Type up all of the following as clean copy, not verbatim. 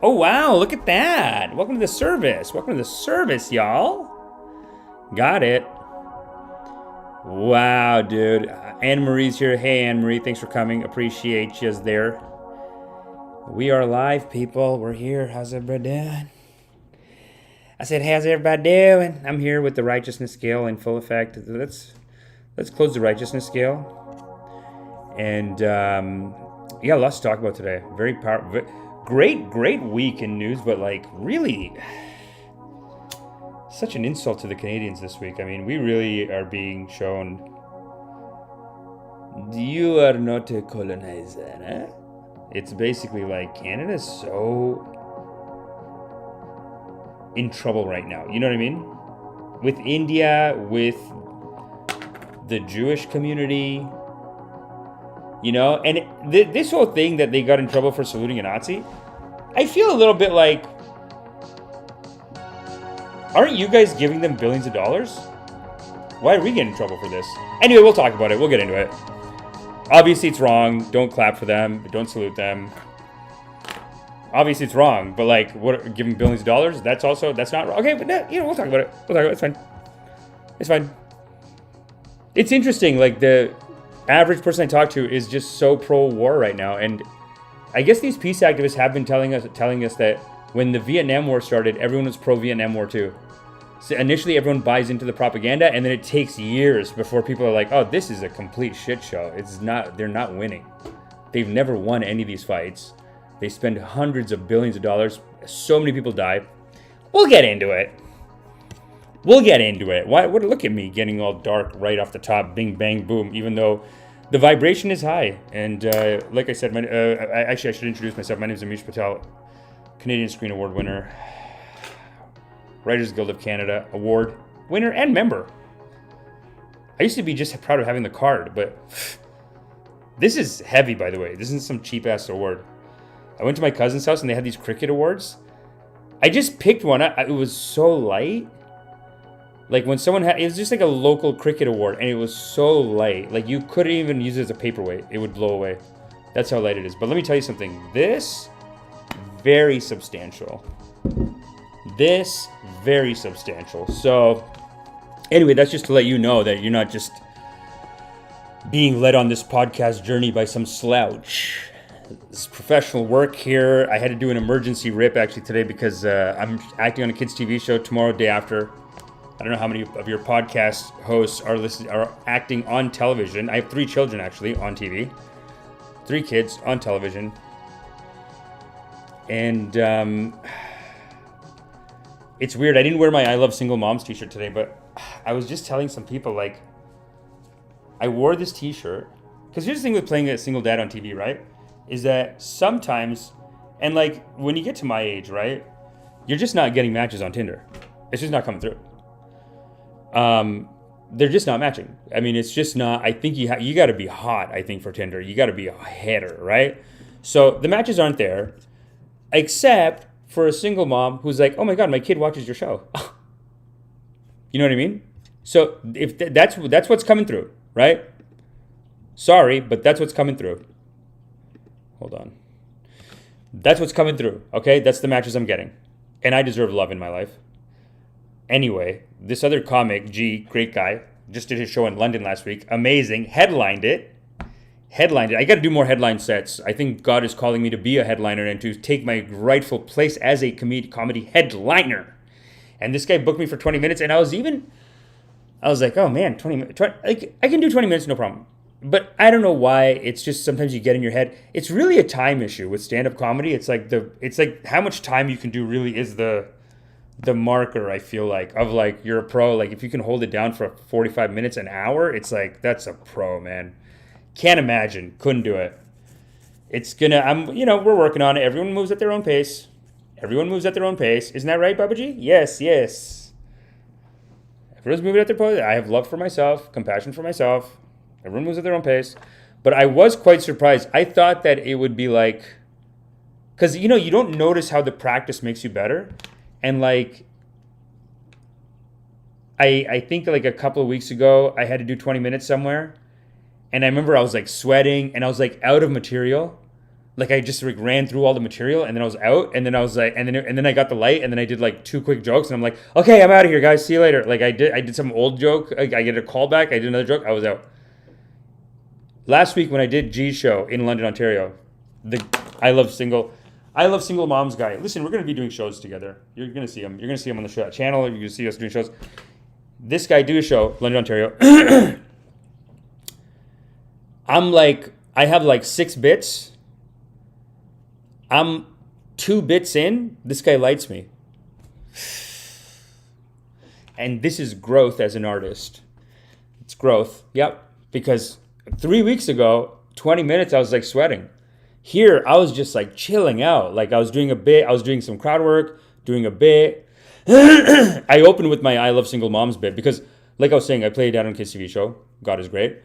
Oh, wow, look at that. Welcome to the service. Welcome to the service, y'all. Got it. Wow, dude. Anne-Marie's here. Hey, Anne-Marie, thanks for coming. Appreciate you there. We are live, people. We're here. How's everybody doing? I said, how's everybody doing? I'm here with the righteousness scale in full effect. Let's close the righteousness scale. And, yeah, lots to talk about today. Very powerful. Great week in news, but like really such an insult to the Canadians this week. I mean, we really are being shown you are not a colonizer, huh? It's basically like Canada's so in trouble right now. You know what I mean? With India, with the Jewish community, you know, and this whole thing that they got in trouble for saluting a Nazi, I feel a little bit like, aren't you guys giving them billions of dollars? Why are we getting in trouble for this? Anyway, we'll talk about it. We'll get into it. Obviously, it's wrong. Don't clap for them. Don't salute them. Obviously, it's wrong. But like, what? Giving billions of dollars? That's not wrong. Okay, but we'll talk about it. It's fine. It's fine. It's interesting. Like the average person I talk to is just so pro-war right now, and I guess these peace activists have been telling us that when the Vietnam War started, everyone was pro-Vietnam War too. So initially, everyone buys into the propaganda, and then it takes years before people are like, "Oh, this is a complete shit show. They're not winning. They've never won any of these fights. They spend hundreds of billions of dollars. So many people die. We'll get into it. Why? Look at me getting all dark right off the top. Bing, bang, boom. Even though the vibration is high. And like I said, I should introduce myself. My name is Amish Patel, Canadian Screen Award winner, Writers Guild of Canada Award winner and member. I used to be just proud of having the card, but this is heavy, by the way. This isn't some cheap-ass award. I went to my cousin's house and they had these cricket awards. I just picked one. It was so light. Like when someone it was just like a local cricket award, and it was so light. Like you couldn't even use it as a paperweight. It would blow away. That's how light it is. But let me tell you something. This, very substantial. So, anyway, that's just to let you know that you're not just being led on this podcast journey by some slouch. This is professional work here. I had to do an emergency rip actually today because I'm acting on a kids' TV show tomorrow, day after. I don't know how many of your podcast hosts are acting on television. I have 3 children actually on TV. 3 kids on television. And it's weird. I didn't wear my I Love Single Moms t-shirt today, but I was just telling some people, like, I wore this t-shirt. Because here's the thing with playing a single dad on TV, right? Is that sometimes, and like when you get to my age, right? You're just not getting matches on Tinder. It's just not coming through. They're just not matching. I mean, it's just not. I think you got to be hot. I think for Tinder, you got to be a hitter, right? So the matches aren't there, except for a single mom who's like, "Oh my God, my kid watches your show." You know what I mean? So if that's what's coming through, right? Sorry, but that's what's coming through. Hold on. That's what's coming through. Okay, that's the matches I'm getting, and I deserve love in my life. Anyway, this other comic, great guy, just did his show in London last week. Amazing. Headlined it. I got to do more headline sets. I think God is calling me to be a headliner and to take my rightful place as a comedy headliner. And this guy booked me for 20 minutes, and I was like, oh man, 20 minutes. I can do 20 minutes, no problem. But I don't know why. It's just sometimes you get in your head. It's really a time issue with stand-up comedy. It's like how much time you can do really is the marker, I feel like, of like you're a pro. Like if you can hold it down for 45 minutes, an hour, it's like that's a pro, man. Can't imagine. Couldn't do it. We're working on it. Everyone moves at their own pace. Isn't that right, Babaji? Yes. Everyone's moving at their pace. I have love for myself, compassion for myself. Everyone moves at their own pace. But I was quite surprised. I thought that it would be like, because you don't notice how the practice makes you better. And like, I think like a couple of weeks ago, I had to do 20 minutes somewhere. And I remember I was like sweating and I was like out of material. Like I just like ran through all the material and then I was out and then I was like, and then I got the light and then I did like 2 quick jokes and I'm like, okay, I'm out of here, guys. See you later. Like I did some old joke. I get a call back. I did another joke. I was out. Last week when I did G's show in London, Ontario, the I love single moms guy. Listen, we're gonna be doing shows together. You're gonna see him. You're gonna see him on the show channel. You're gonna see us doing shows. This guy did a show, London, Ontario. I'm like, I have like 6 bits. I'm 2 bits in. This guy lights me. And this is growth as an artist. It's growth. Yep. Because 3 weeks ago, 20 minutes, I was like sweating. Here, I was just like chilling out. Like I was doing a bit. I was doing some crowd work, doing a bit. I opened with my I Love Single Moms bit because, like I was saying, I played out on Kids TV show. God is great.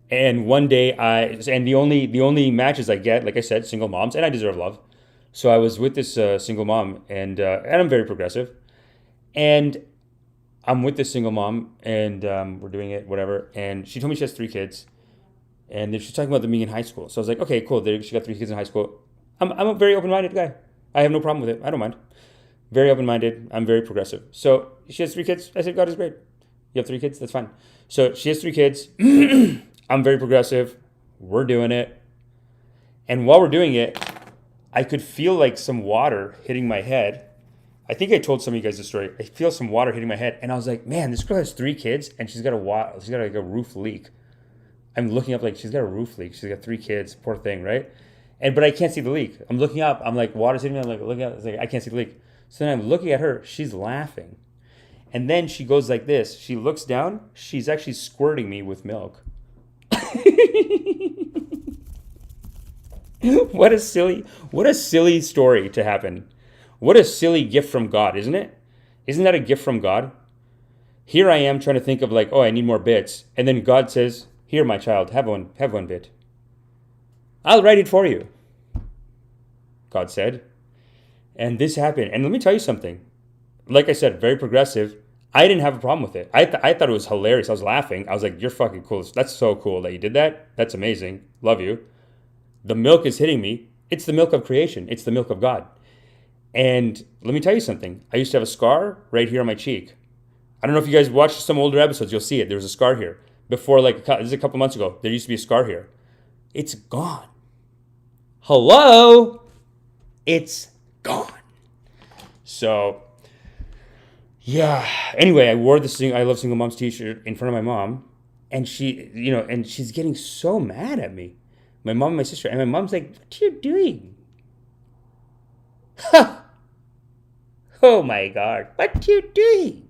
And one day the only matches I get, like I said, single moms, and I deserve love. So I was with this single mom, and I'm very progressive, and I'm with this single mom, and we're doing it, whatever. And she told me she has 3 kids, and she's talking about them being in high school. So I was like, okay, cool. She got 3 kids in high school. I'm a very open-minded guy. I have no problem with it. I don't mind. Very open-minded. I'm very progressive. So she has 3 kids. I said, God is great. You have 3 kids? That's fine. So she has 3 kids. I'm very progressive. We're doing it. And while we're doing it, I could feel like some water hitting my head. I think I told some of you guys the story. I feel some water hitting my head. And I was like, man, this girl has 3 kids and she's got like a roof leak. I'm looking up like she's got a roof leak. She's got 3 kids. Poor thing, right? But I can't see the leak. I'm looking up. I'm like, water's hitting me. I'm like, looking up. It's like, I can't see the leak. So then I'm looking at her. She's laughing. And then she goes like this. She looks down. She's actually squirting me with milk. What a silly story to happen. What a silly gift from God, isn't it? Isn't that a gift from God? Here I am trying to think of like, oh, I need more bits. And then God says, here, my child, have one bit. I'll write it for you, God said. And this happened. And let me tell you something. Like I said, very progressive. I didn't have a problem with it. I thought it was hilarious. I was laughing. I was like, you're fucking cool. That's so cool that you did that. That's amazing. Love you. The milk is hitting me. It's the milk of creation. It's the milk of God. And let me tell you something. I used to have a scar right here on my cheek. I don't know if you guys watched some older episodes. You'll see it. There was a scar here. Before, like, this is a couple months ago. There used to be a scar here. It's gone. Hello? It's gone. So, yeah. Anyway, I wore the I Love Single Moms t-shirt in front of my mom. And she, and she's getting so mad at me. My mom and my sister. And my mom's like, what are you doing? Ha! Oh my God. What are you doing?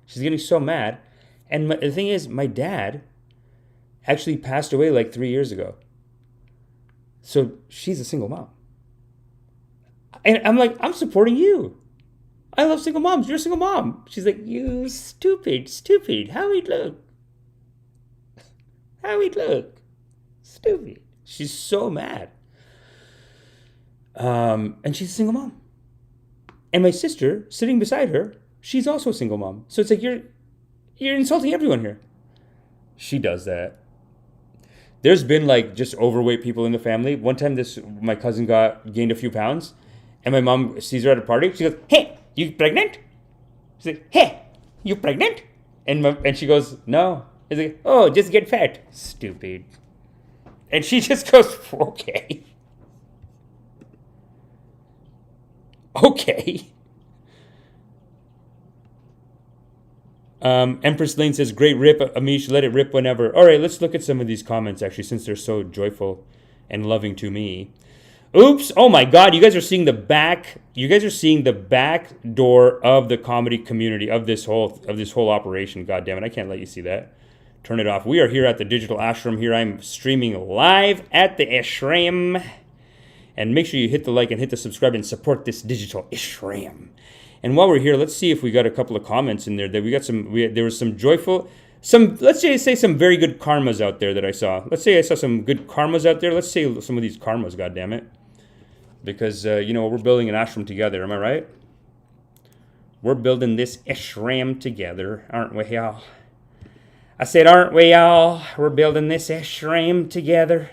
She's getting so mad. And the thing is, my dad actually passed away like 3 years ago. So she's a single mom. And I'm like, I'm supporting you. I love single moms. You're a single mom. She's like, you stupid. How he'd look. Stupid. She's so mad. And she's a single mom. And my sister, sitting beside her, she's also a single mom. So it's like, you're insulting everyone here. She does that. There's been like just overweight people in the family. One time my cousin gained a few pounds, and my mom sees her at a party. She goes, hey, you pregnant? She's like, hey, you pregnant? And she goes, no. He's like, oh, just get fat. Stupid. And she just goes, okay. Okay. Empress Lane says, great rip, Amish, let it rip whenever. All right, let's look at some of these comments, actually, since they're so joyful and loving to me. Oops, oh my God, you guys are seeing the back door of the comedy community of this whole operation. God damn it, I can't let you see that. Turn it off. We are here at the Digital Ashram. Here I'm streaming live at the ashram. And make sure you hit the like and hit the subscribe and support this Digital Ashram. And while we're here, let's see if we got a couple of comments in there. That there was some joyful, let's say some very good karmas out there that I saw. Let's say I saw some good karmas out there. Let's say some of these karmas, goddammit. Because, we're building an ashram together, am I right? We're building this ashram together, aren't we, y'all? I said, aren't we, y'all? We're building this ashram together.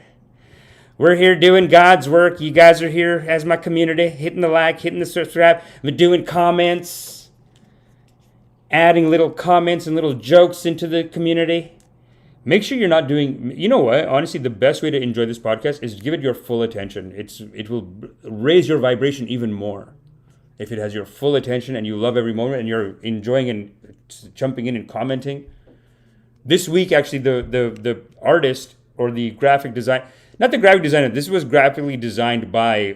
We're here doing God's work. You guys are here as my community, hitting the like, hitting the subscribe, we're doing comments, adding little comments and little jokes into the community. Make sure you're not doing, you know what? Honestly, the best way to enjoy this podcast is give it your full attention. It will raise your vibration even more if it has your full attention and you love every moment and you're enjoying and jumping in and commenting. This week, actually, the artist or the graphic design, not the graphic designer, this was graphically designed by,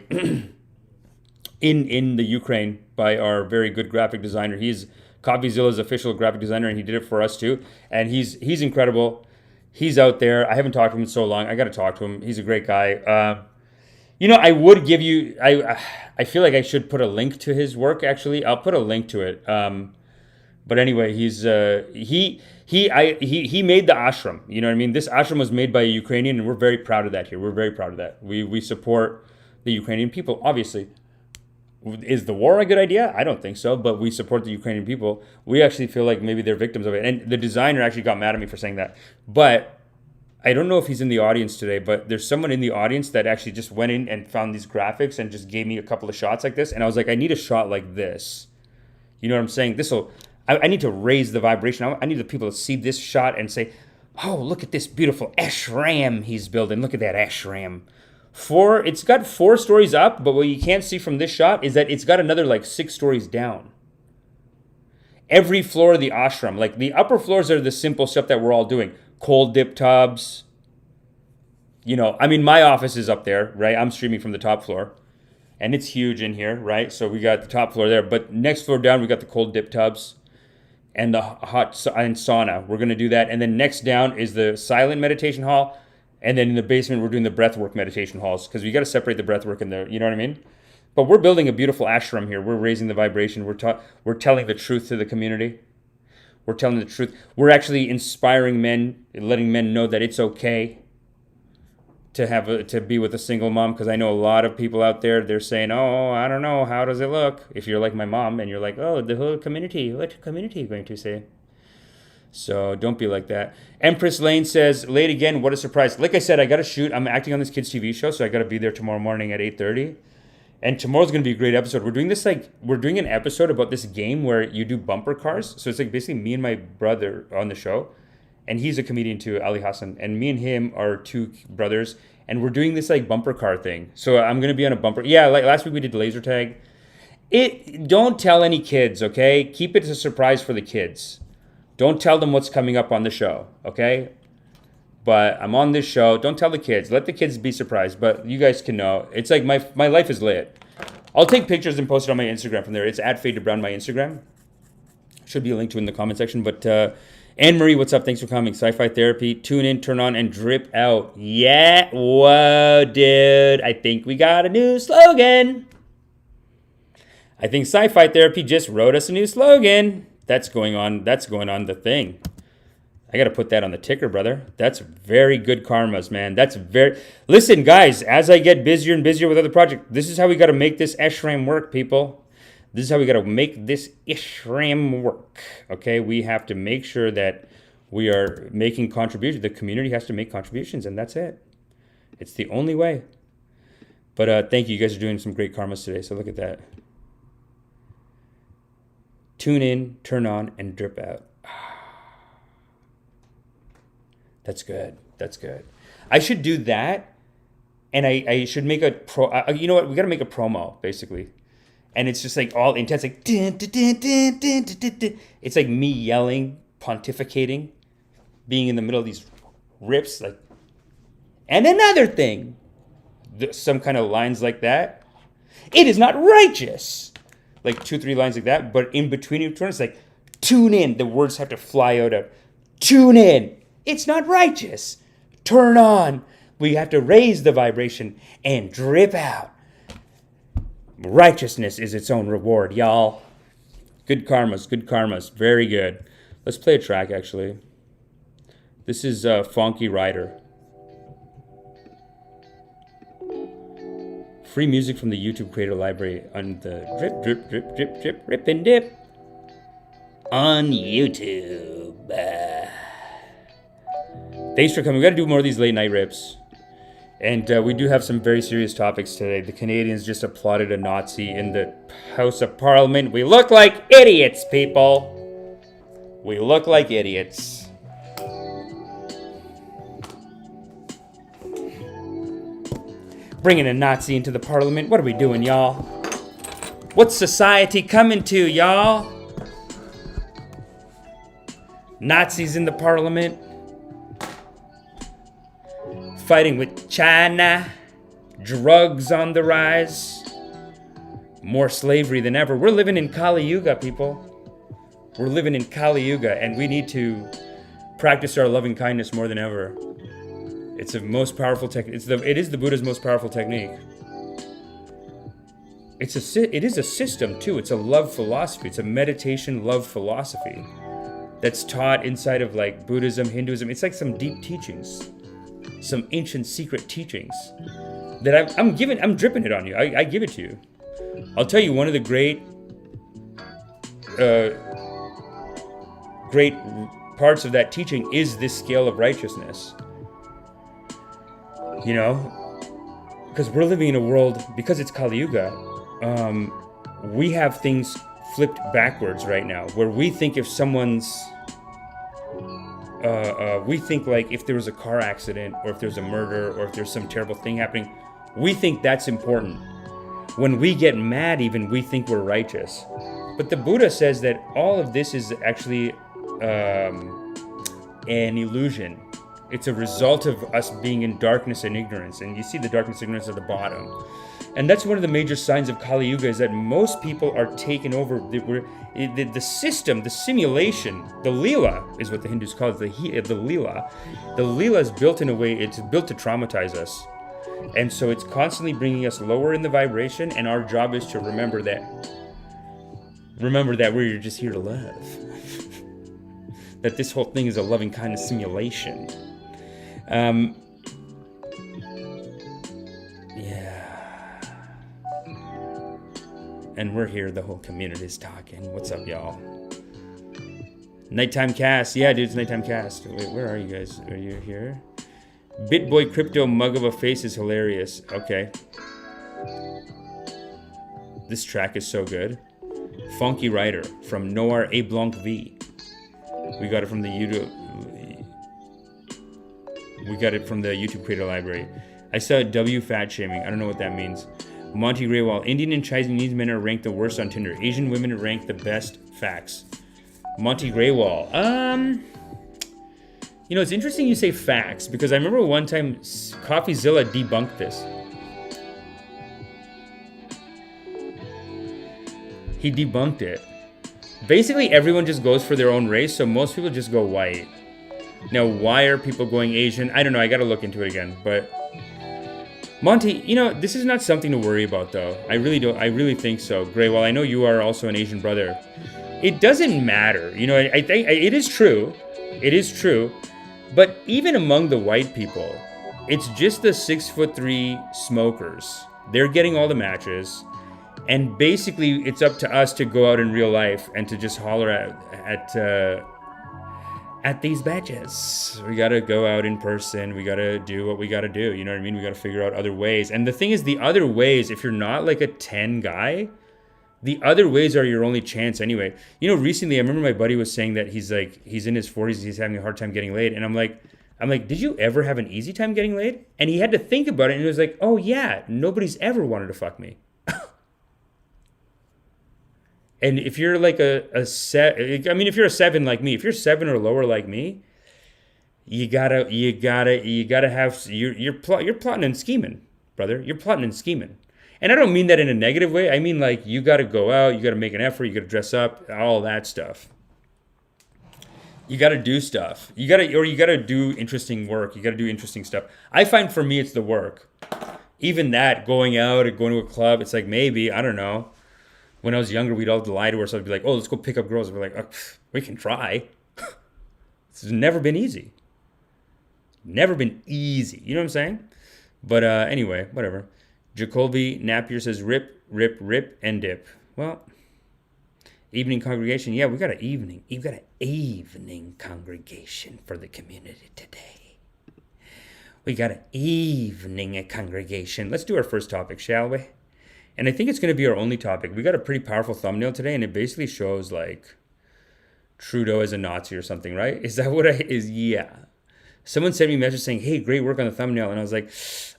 in the Ukraine, by our very good graphic designer. He's CopyZilla's official graphic designer, and he did it for us too. And he's incredible. He's out there. I haven't talked to him in so long. I got to talk to him. He's a great guy. I would give you. I feel like I should put a link to his work. Actually, I'll put a link to it. But anyway, he made the ashram. You know what I mean? This ashram was made by a Ukrainian, and we're very proud of that here. We're very proud of that. We support the Ukrainian people, obviously. Is the war a good idea? I don't think so, but we support the Ukrainian people. We actually feel like maybe they're victims of it. And the designer actually got mad at me for saying that. But I don't know if he's in the audience today, but there's someone in the audience that actually just went in and found these graphics and just gave me a couple of shots like this. And I was like, I need a shot like this. You know what I'm saying? I need to raise the vibration. I need the people to see this shot and say, oh, look at this beautiful ashram he's building. Look at that ashram. It's got 4 stories up, but what you can't see from this shot is that it's got another like 6 stories down. Every floor of the ashram, like the upper floors are the simple stuff that we're all doing. Cold dip tubs. My office is up there, right? I'm streaming from the top floor. And it's huge in here, right? So we got the top floor there. But next floor down, we got the cold dip tubs and the hot and sauna. We're going to do that. And then next down is the silent meditation hall. And then in the basement, we're doing the breathwork meditation halls because we got to separate the breathwork and you know what I mean? But we're building a beautiful ashram here. We're raising the vibration. We're telling the truth to the community. We're telling the truth. We're actually inspiring men, letting men know that it's okay to be with a single mom. Because I know a lot of people out there, they're saying, oh, I don't know, how does it look? If you're like my mom and you're like, oh, the whole community, what community are you going to say? So don't be like that. Empress Lane says, late again, what a surprise. Like I said, I got to shoot. I'm acting on this kids' TV show, so I got to be there tomorrow morning at 8:30. And tomorrow's going to be a great episode. We're doing an episode about this game where you do bumper cars. So it's like basically me and my brother on the show. And he's a comedian too, Ali Hassan. And me and him are 2 brothers. And we're doing this like bumper car thing. So I'm going to be on a bumper. Yeah, like last week we did laser tag. Don't tell any kids, okay? Keep it a surprise for the kids. Don't tell them what's coming up on the show, okay? But I'm on this show. Don't tell the kids. Let the kids be surprised. But you guys can know. It's like my life is lit. I'll take pictures and post it on my Instagram from there. It's @FadeToBrown, my Instagram. Should be a link to it in the comment section. But Anne-Marie, what's up? Thanks for coming. Sci-Fi Therapy. Tune in, turn on, and drip out. Yeah. Whoa, dude. I think we got a new slogan. I think Sci-Fi Therapy just wrote us a new slogan. That's going on the thing. I got to put that on the ticker, brother. That's very good karmas, man. Listen, guys, as I get busier and busier with other projects, this is how we got to make this ashram work, people. This is how we got to make this ashram work, okay? We have to make sure that we are making contributions. The community has to make contributions, and that's it. It's the only way. But thank you. You guys are doing some great karmas today, so look at that. Tune in, turn on, and drip out. That's good. That's good. I should do that, and I should make a you know what? We got to make a promo, basically. And it's just like all intense, like dun, dun, dun, dun, dun, dun, dun. It's like me yelling, pontificating, being in the middle of these rips, like. And another thing, some kind of lines like that. It is not righteous. Like 2-3 lines like that, but in between each one, it's like, tune in. The words have to fly out of, tune in. It's not righteous. Turn on. We have to raise the vibration and drip out. Righteousness is its own reward, y'all. Good karmas, good karmas. Very good. Let's play a track, actually. This is Funky Rider. Free music from the YouTube Creator Library on the Drip, Drip, Drip, Drip, Drip, Rip and Dip on YouTube. Thanks for coming. We got to do more of these late night rips. And we do have some very serious topics today. The Canadians just applauded a Nazi in the House of Parliament. We look like idiots, people. We look like idiots. Bringing a Nazi into the Parliament. What are we doing, y'all? What's society coming to, y'all? Nazis in the Parliament. Fighting with China, drugs on the rise, more slavery than ever. We're living in Kali Yuga, people. We're living in Kali Yuga, and we need to practice our loving kindness more than ever. It's the most powerful technique. It is the Buddha's most powerful technique. It is a system too. It's a love philosophy. It's a meditation love philosophy that's taught inside of like Buddhism, Hinduism. It's like some deep teachings. Some ancient secret teachings that I'm dripping it on you. I give it to you. I'll tell you one of the great parts of that teaching is this scale of righteousness. You know, because we're living in a world, because it's Kali Yuga, we have things flipped backwards right now, where we think if someone's we think like if there was a car accident or if there's a murder or if there's some terrible thing happening, we think that's important. When we get mad even, we think we're righteous. But the Buddha says that all of this is actually an illusion. It's a result of us being in darkness and ignorance. And you see the darkness and ignorance at the bottom. And that's one of the major signs of Kali Yuga, is that most people are taken over. The system, the simulation, the Leela is what the Hindus call it, the Leela. The Leela is built in a way, it's built to traumatize us. And so it's constantly bringing us lower in the vibration, and our job is to remember that we're just here to love. That this whole thing is a loving kindness simulation. And we're here, the whole community is talking. What's up, y'all? Nighttime cast. Yeah, dude, it's nighttime cast. Wait, where are you guys? Are you here? Bitboy Crypto mug of a face is hilarious. Okay. This track is so good. Funky Rider from Noir A Blanc V. We got it from the YouTube Creator Library. I saw W fat shaming. I don't know what that means. Monty Graywall. Indian and Chinese men are ranked the worst on Tinder. Asian women are ranked the best. Facts. Monty Graywall. You know, it's interesting you say facts, because I remember one time CoffeeZilla debunked this. He debunked it. Basically, everyone just goes for their own race, so most people just go white. Now, why are people going Asian? I don't know. I got to look into it again, but Monty, you know, this is not something to worry about, though. I really don't. I really think so. Graywell, I know you are also an Asian brother. It doesn't matter. You know, I think it is true. It is true. But even among the white people, it's just the 6'3" smokers. They're getting all the matches. And basically, it's up to us to go out in real life and to just holler at these bitches. We gotta go out in person. We gotta do what we gotta do. You know what I mean? We gotta figure out other ways. And the thing is, the other ways, if you're not like a 10 guy, the other ways are your only chance anyway. You know, recently I remember my buddy was saying that he's in his 40s, he's having a hard time getting laid. And I'm like, did you ever have an easy time getting laid? And he had to think about it, and he was like, oh yeah, nobody's ever wanted to fuck me. And if you're like if you're a 7 like me, if you're 7 or lower like me, you gotta have, you're plotting and scheming, brother. You're plotting and scheming. And I don't mean that in a negative way. I mean, like, you gotta go out, you gotta make an effort, you gotta dress up, all that stuff. You gotta do stuff. You gotta do interesting work. You gotta do interesting stuff. I find for me, it's the work. Even that, going out and going to a club, it's like, maybe, I don't know. When I was younger, we'd all lie to ourselves. I'd be like, oh, let's go pick up girls. We're like, oh, we can try. It's never been easy. Never been easy. You know what I'm saying? But anyway, whatever. Jacoby Napier says, rip, rip, rip, and dip. Well, evening congregation. Yeah, we got an evening. You've got an evening congregation for the community today. We got an evening congregation. Let's do our first topic, shall we? And I think it's going to be our only topic. We got a pretty powerful thumbnail today, and it basically shows like Trudeau as a Nazi or something, right? Is that what is? Yeah. Someone sent me a message saying, hey, great work on the thumbnail. And I was like,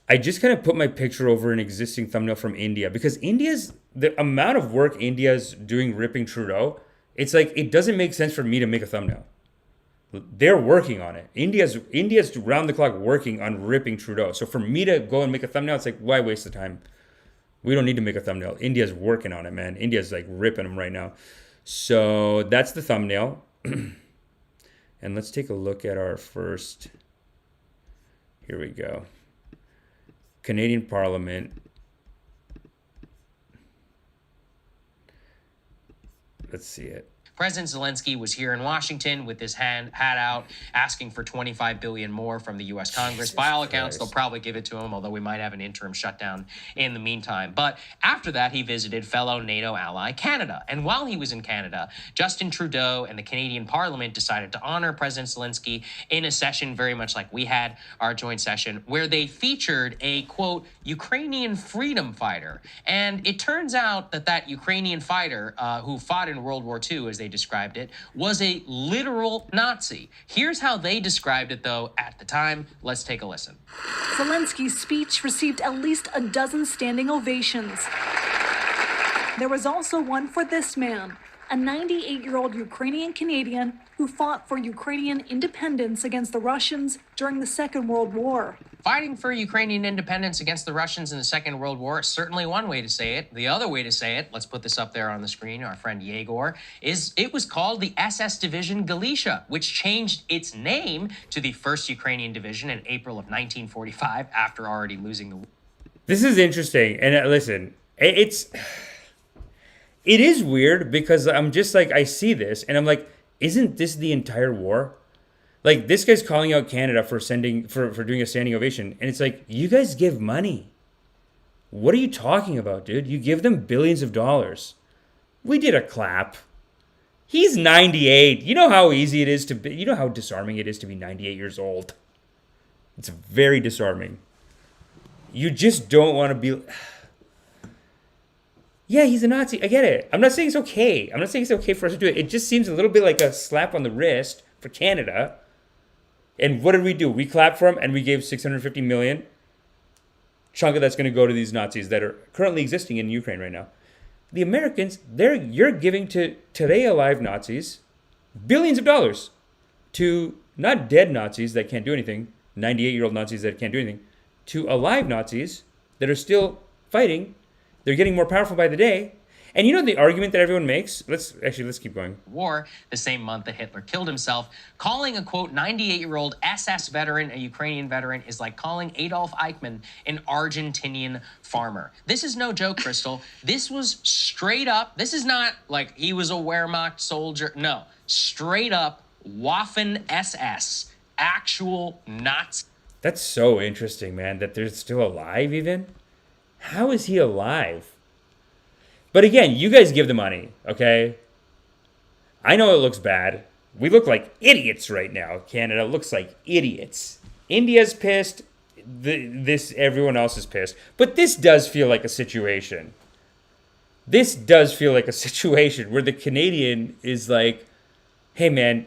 I just kind of put my picture over an existing thumbnail from India, because the amount of work India's doing ripping Trudeau, it's like, it doesn't make sense for me to make a thumbnail. They're working on it. India's round the clock working on ripping Trudeau. So for me to go and make a thumbnail, it's like, why waste the time? We don't need to make a thumbnail. India's working on it, man. India's like ripping them right now. So that's the thumbnail. And let's take a look at our first. Here we go. Canadian Parliament. Let's see it. President Zelensky was here in Washington with his hat out, asking for $25 billion more from the U.S. Congress. By all accounts, they'll probably give it to him, although we might have an interim shutdown in the meantime. But after that, he visited fellow NATO ally Canada. And while he was in Canada, Justin Trudeau and the Canadian Parliament decided to honor President Zelensky in a session very much like we had our joint session, where they featured a, quote, Ukrainian freedom fighter. And it turns out that Ukrainian fighter who fought in World War II, as they described it, was a literal Nazi. Here's how they described it, though, at the time. Let's take a listen. Zelensky's speech received at least a dozen standing ovations. There was also one for this man, a 98-year-old Ukrainian Canadian who fought for Ukrainian independence against the Russians during the Second World War. Fighting for Ukrainian independence against the Russians in the Second World War is certainly one way to say it. The other way to say it, let's put this up there on the screen, our friend Yegor, is it was called the SS Division Galicia, which changed its name to the 1st Ukrainian Division in April of 1945 after already losing the war. This is interesting. And listen, it is weird, because I'm just like, I see this and I'm like, isn't this the entire war? Like, this guy's calling out Canada for doing a standing ovation. And it's like, you guys give money. What are you talking about, dude? You give them billions of dollars. We did a clap. He's 98. You know how easy it is to be, you know how disarming it is to be 98 years old. It's very disarming. You just don't want to be... Yeah, he's a Nazi. I get it. I'm not saying it's okay. I'm not saying it's okay for us to do it. It just seems a little bit like a slap on the wrist for Canada. And what did we do? We clapped for him and we gave $650 million. Chunk of that's going to go to these Nazis that are currently existing in Ukraine right now. The Americans, you're giving to today alive Nazis billions of dollars, to not dead Nazis that can't do anything, 98-year-old Nazis that can't do anything, to alive Nazis that are still fighting. They're getting more powerful by the day. And you know the argument that everyone makes? Let's keep going. War, the same month that Hitler killed himself. Calling a, quote, 98-year-old SS veteran a Ukrainian veteran is like calling Adolf Eichmann an Argentinian farmer. This is no joke, Crystal. This was straight up. This is not like he was a Wehrmacht soldier. No, straight up Waffen SS, actual Nazi. That's so interesting, man, that they're still alive even. How is he alive? But again, you guys give the money, okay? I know it looks bad. We look like idiots right now. Canada looks like idiots. India's pissed. Everyone else is pissed. But this does feel like a situation. This does feel like a situation where the Canadian is like, hey man,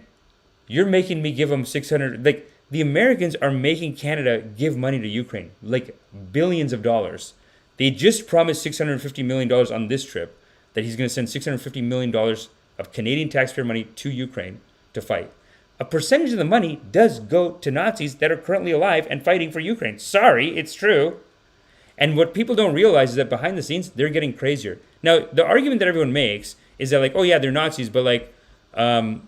you're making me give them 600. Like, the Americans are making Canada give money to Ukraine, like billions of dollars. They just promised $650 million on this trip, that he's going to send $650 million of Canadian taxpayer money to Ukraine to fight. A percentage of the money does go to Nazis that are currently alive and fighting for Ukraine. Sorry, it's true. And what people don't realize is that behind the scenes, they're getting crazier. Now, the argument that everyone makes is that, like, oh yeah, they're Nazis, but like, let's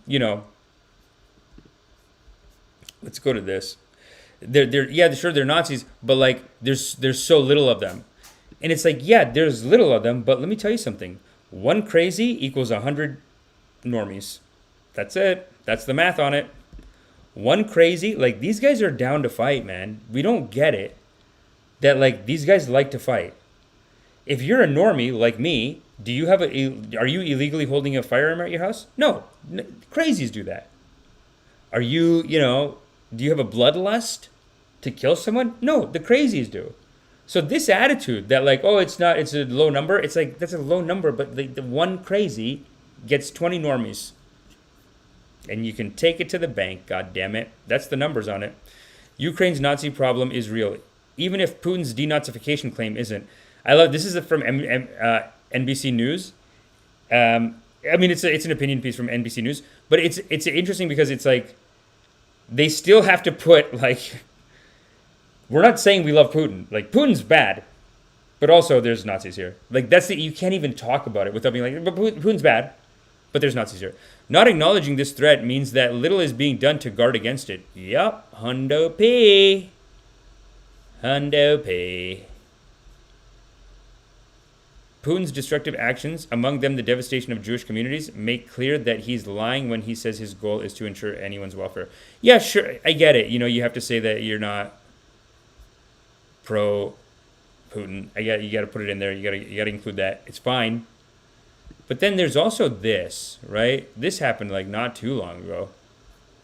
go to this. They're Nazis, but like, there's so little of them. And it's like, yeah, there's little of them, but let me tell you something. One crazy equals 100 normies. That's it. That's the math on it. One crazy, like, these guys are down to fight, man. We don't get it. That, like, these guys like to fight. If you're a normie like me, are you illegally holding a firearm at your house? No. Crazies do that. Are you, do you have a bloodlust? to kill someone? No, the crazies do. So this attitude that like, oh, it's a low number. It's like, that's a low number, but the one crazy gets 20 normies. And you can take it to the bank, god damn it. That's the numbers on it. Ukraine's Nazi problem is real, even if Putin's denazification claim isn't. I love, this is from NBC News. I mean, it's an opinion piece from NBC News, but it's interesting because it's like, they still have to put like, we're not saying we love Putin. Like, Putin's bad, but also there's Nazis here. Like, you can't even talk about it without being like, but Putin's bad, but there's Nazis here. Not acknowledging this threat means that little is being done to guard against it. Yup, Hundo P. Hundo P. Putin's destructive actions, among them the devastation of Jewish communities, make clear that he's lying when he says his goal is to ensure anyone's welfare. Yeah, sure, I get it. You know, you have to say that you're not pro-Putin. You got to put it in there. You got to include that. It's fine. But then there's also this, right? This happened like not too long ago.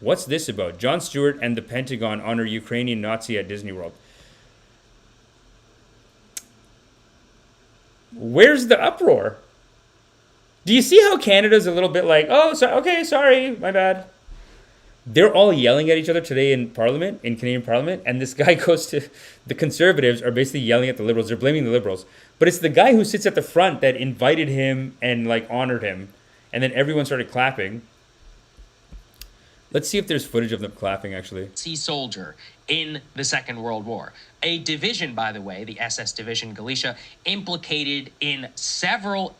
What's this about? Jon Stewart and the Pentagon honor Ukrainian Nazi at Disney World. Where's the uproar? Do you see how Canada's a little bit like, oh, okay, sorry, my bad. They're all yelling at each other today in Parliament, in Canadian Parliament, and this guy goes to, the Conservatives are basically yelling at the Liberals. They're blaming the Liberals. But it's the guy who sits at the front that invited him and like honored him. And then everyone started clapping. Let's see if there's footage of them clapping, actually. Sea soldier in the Second World War. A division, by the way, the SS Division Galicia, implicated in several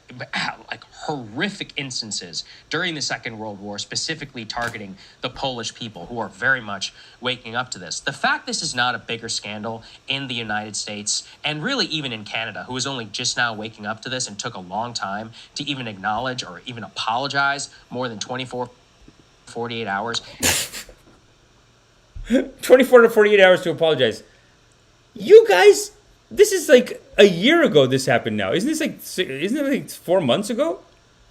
like horrific instances during the Second World War, specifically targeting the Polish people who are very much waking up to this. The fact this is not a bigger scandal in the United States, and really even in Canada, who is only just now waking up to this and took a long time to even acknowledge or even apologize, more than 48 hours. 24 to 48 hours to apologize. You guys, this is like a year ago this happened now. Isn't it like 4 months ago?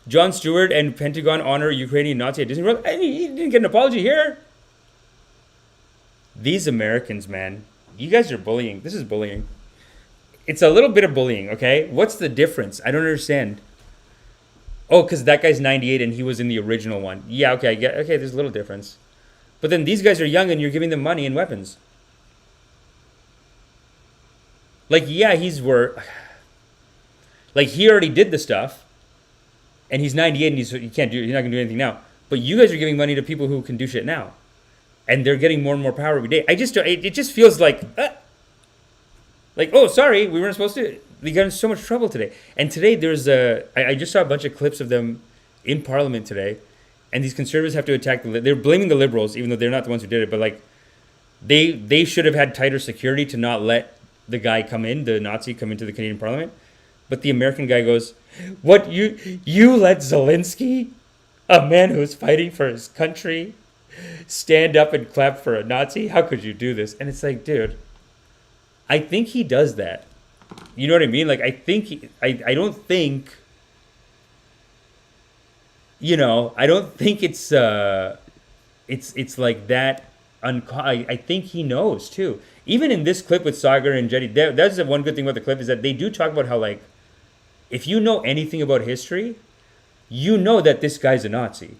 Jon Stewart and Pentagon honor Ukrainian Nazi at Disney World. I mean, he didn't get an apology here. These Americans, man, you guys are bullying. This is bullying. It's a little bit of bullying, okay? What's the difference? I don't understand. Oh, because that guy's 98 and he was in the original one. Yeah, okay, I get. Okay, there's a little difference. But then these guys are young and you're giving them money and weapons. Like, yeah, like, he already did the stuff. And he's 98 and he's not going to do anything now. But you guys are giving money to people who can do shit now. And they're getting more and more power every day. It just feels like, oh, sorry, we weren't supposed to. They got in so much trouble today. And today I just saw a bunch of clips of them in Parliament today. And these conservatives have to attack they're blaming the Liberals, even though they're not the ones who did it. But like, they should have had tighter security to not let the guy come in, the Nazi come into the Canadian Parliament. But the American guy goes, what, you let Zelensky, a man who's fighting for his country, stand up and clap for a Nazi? How could you do this? And it's like, dude, I think he does that. You know what I mean? Like, I think, I don't think, you know, I don't think it's like that. I think he knows too. Even in this clip with Sagar and Jetty, that's the one good thing about the clip is that they do talk about how, like, if you know anything about history, you know that this guy's a Nazi.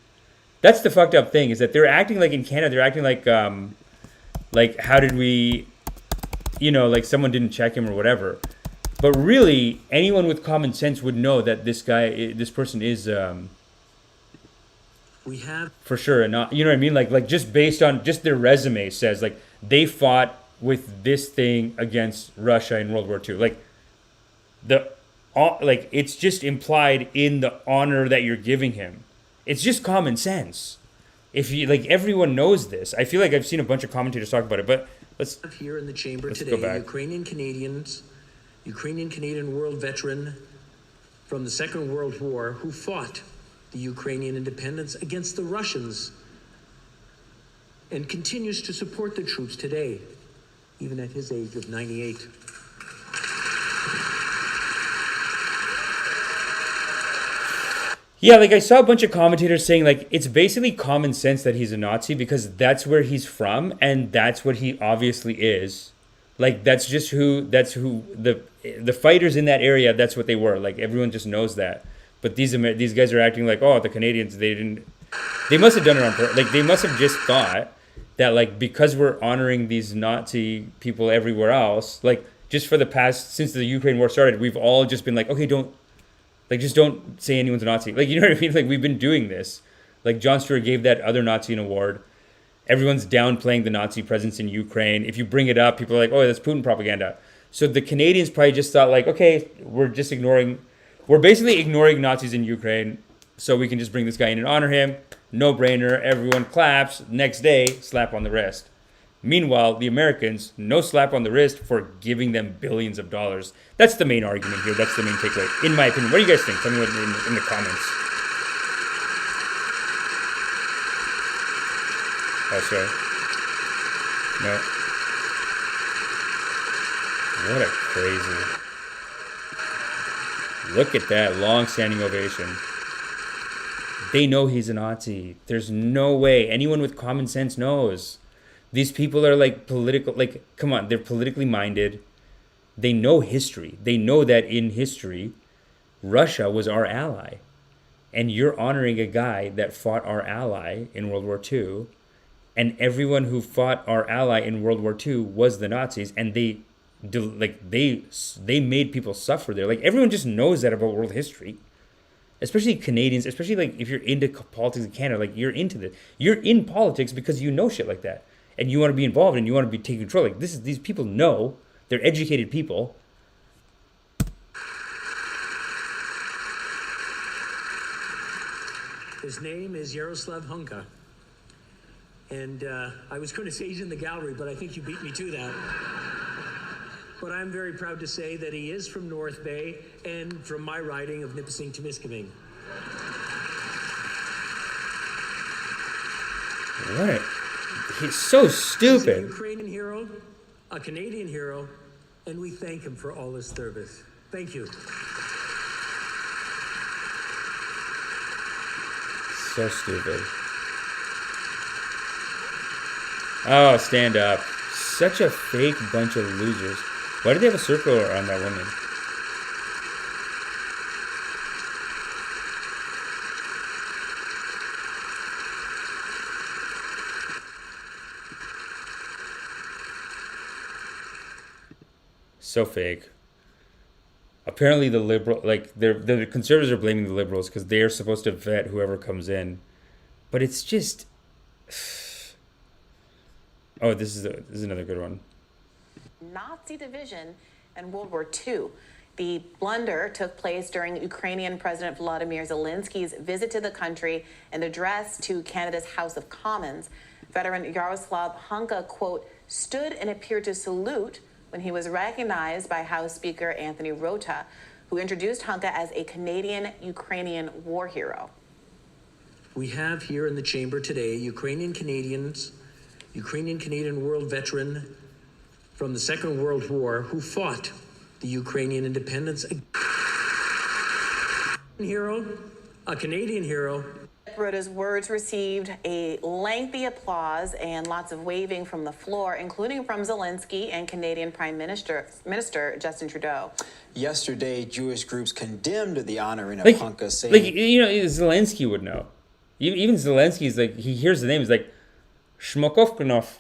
That's the fucked up thing, is that they're acting like in Canada, they're acting like how did we, you know, like someone didn't check him or whatever. But really, anyone with common sense would know that this person is we have for sure, and not, you know what I mean? Like just based on just their resume says like they fought with this thing against Russia in World War II. Like it's just implied in the honor that you're giving him. It's just common sense. If you like, everyone knows this. I feel like I've seen a bunch of commentators talk about it, but let's here in the chamber let's today go back. Ukrainian Canadian world veteran from the Second World War who fought the Ukrainian independence against the Russians and continues to support the troops today, even at his age of 98. Yeah, like I saw a bunch of commentators saying like it's basically common sense that he's a Nazi because that's where he's from and that's what he obviously is. Like that's who the fighters in that area, that's what they were. Like everyone just knows that. But these guys are acting like, oh, the Canadians, they must have done it on purpose. Like they must have just thought that like because we're honoring these Nazi people everywhere else, like just for the past since the Ukraine war started, we've all just been like, okay, just don't say anyone's a Nazi. Like, you know what I mean? Like, we've been doing this. Like, Jon Stewart gave that other Nazi an award. Everyone's downplaying the Nazi presence in Ukraine. If you bring it up, people are like, oh, that's Putin propaganda. So the Canadians probably just thought, like, okay, we're basically ignoring Nazis in Ukraine, so we can just bring this guy in and honor him. No brainer. Everyone claps. Next day, slap on the wrist. Meanwhile, the Americans, no slap on the wrist for giving them billions of dollars. That's the main argument here. That's the main takeaway, in my opinion. What do you guys think? Tell me what in the comments. Oh, sorry. No. What a crazy. Look at that long-standing ovation. They know he's a Nazi. There's no way. Anyone with common sense knows. These people are like political, like, come on, they're politically minded. They know history. They know that in history, Russia was our ally. And you're honoring a guy that fought our ally in World War II. And everyone who fought our ally in World War II was the Nazis. And they made people suffer there. Like, everyone just knows that about world history. Especially Canadians, especially like if you're into politics in Canada, like you're into this. You're in politics because you know shit like that. And you want to be involved and you want to be taking control. Like these people know, they're educated people. His name is Yaroslav Hunka. And I was going to say he's in the gallery, but I think you beat me to that. But I'm very proud to say that he is from North Bay and from my riding of Nipissing-Temiskaming. What? He's so stupid. He's a Ukrainian hero, a Canadian hero, and we thank him for all his service. Thank you. So stupid. Oh, stand up. Such a fake bunch of losers. Why did they have a circle around that woman? So fake. Apparently the the conservatives are blaming the liberals because they're supposed to vet whoever comes in. But it's just... Oh, this is another good one. Nazi division in World War II. The blunder took place during Ukrainian President Volodymyr Zelensky's visit to the country and address to Canada's House of Commons. Veteran Yaroslav Hunka, quote, stood and appeared to salute when he was recognized by House Speaker Anthony Rota, who introduced Hunka as a Canadian-Ukrainian war hero. We have here in the chamber today Ukrainian-Canadian world veteran from the Second World War who fought the Ukrainian independence. A Canadian hero. Rota's words received a lengthy applause and lots of waving from the floor, including from Zelensky and Canadian Prime Minister Justin Trudeau. Yesterday, Jewish groups condemned the honoring of Hunka, saying... Zelensky would know. Even Zelensky's like, he hears the name, he's like, Shmokovkanov.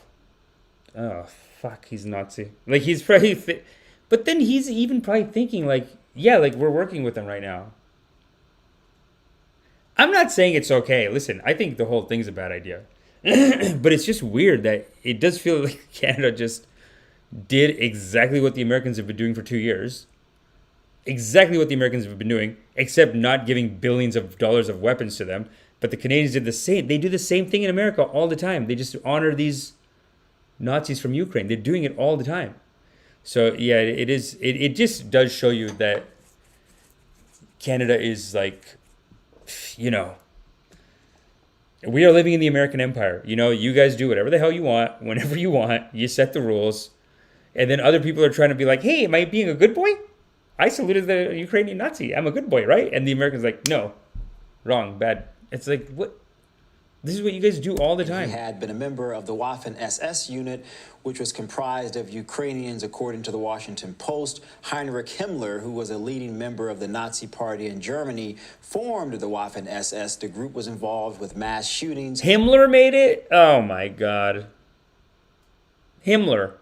Oh, fuck, he's Nazi. Like, he's probably... But then he's even probably thinking, like, yeah, like, we're working with them right now. I'm not saying it's okay. Listen, I think the whole thing's a bad idea. But it's just weird that it does feel like Canada just did exactly what the Americans have been doing for 2 years. Exactly what the Americans have been doing, except not giving billions of dollars of weapons to them. But the Canadians did the same. They do the same thing in America all the time. They just honor these Nazis from Ukraine. They're doing it all the time. So, yeah, it is. It just does show you that Canada is like... You know, we are living in the American empire. You know, you guys do whatever the hell you want, whenever you want. You set the rules. And then other people are trying to be like, hey, am I being a good boy? I saluted the Ukrainian Nazi. I'm a good boy, right? And the Americans like, no, wrong, bad. It's like, what? This is what you guys do all the time. He had been a member of the Waffen SS unit, which was comprised of Ukrainians, according to the Washington Post. Heinrich Himmler, who was a leading member of the Nazi Party in Germany, formed the Waffen SS. The group was involved with mass shootings. Himmler made it? Oh my God. Himmler.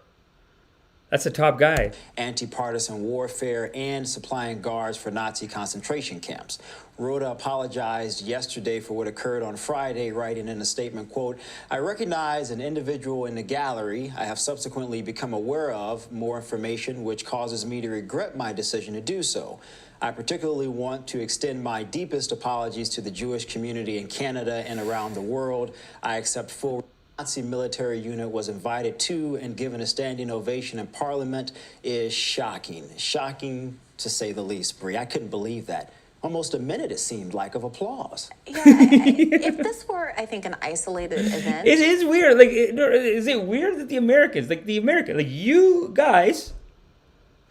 That's a top guy. Anti-partisan warfare and supplying guards for Nazi concentration camps. Rhoda apologized yesterday for what occurred on Friday, writing in a statement, quote, "I recognize an individual in the gallery I have subsequently become aware of more information which causes me to regret my decision to do so. I particularly want to extend my deepest apologies to the Jewish community in Canada and around the world. I accept full Nazi military unit was invited to and given a standing ovation in Parliament is shocking. Shocking, to say the least, Brie. I couldn't believe that. Almost a minute, it seemed like, of applause. Yeah, if this were, I think, an isolated event... It is weird. Like, is it weird that the Americans, like you guys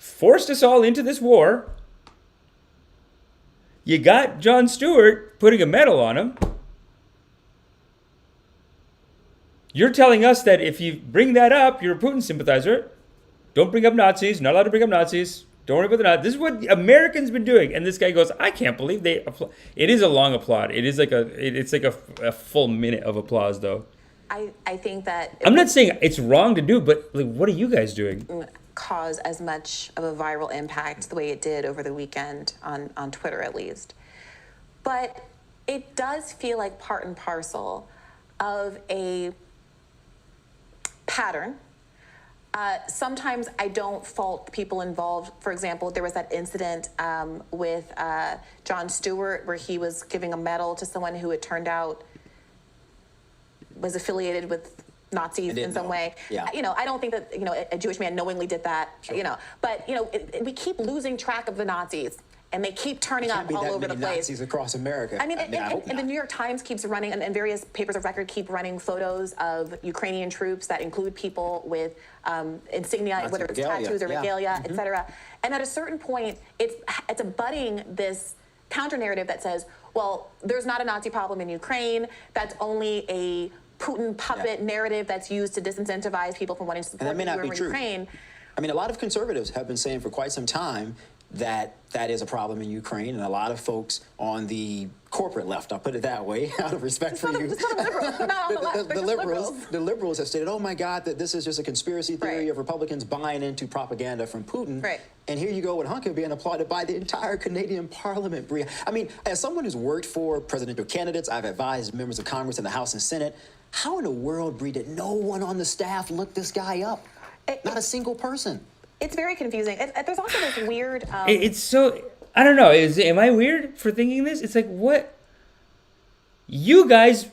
forced us all into this war. You got Jon Stewart putting a medal on him. You're telling us that if you bring that up, you're a Putin sympathizer. Don't bring up Nazis. Not allowed to bring up Nazis. Don't worry about the Nazis. This is what Americans been doing. And this guy goes, I can't believe they applaud. It is a long applaud. It is like a full minute of applause, though. I think that... I'm not saying it's wrong to do, but like, what are you guys doing? Cause as much of a viral impact the way it did over the weekend on Twitter, at least. But it does feel like part and parcel of a pattern. Sometimes I don't fault people involved. For example, there was that incident with Jon Stewart where he was giving a medal to someone who it turned out was affiliated with Nazis in some way. Yeah. You know, I don't think that, you know, a Jewish man knowingly did that, sure. You know, but, you know, we keep losing track of the Nazis. And they keep turning up all over the place. Nazis across America. I mean, and the New York Times keeps running, and various papers of record keep running photos of Ukrainian troops that include people with insignia, Nazi whether it's regalia. tattoos or regalia, et cetera. And at a certain point, it's abutting this counter narrative that says, well, there's not a Nazi problem in Ukraine. That's only a Putin puppet narrative that's used to disincentivize people from wanting to support the war in Ukraine. I mean, a lot of conservatives have been saying for quite some time that is a problem in Ukraine, and a lot of folks on the corporate left, I'll put it that way, out of respect for you. It's not the liberals. They're not on the left. The liberals have stated, oh my God, that this is just a conspiracy theory of Republicans buying into propaganda from Putin. Right. And here you go with Hunker being applauded by the entire Canadian Parliament, Bria. I mean, as someone who's worked for presidential candidates, I've advised members of Congress in the House and Senate, how in the world, Bria, did no one on the staff look this guy up? Not a single person. It's very confusing. There's also this weird... It's so... I don't know. Am I weird for thinking this? It's like, what? You guys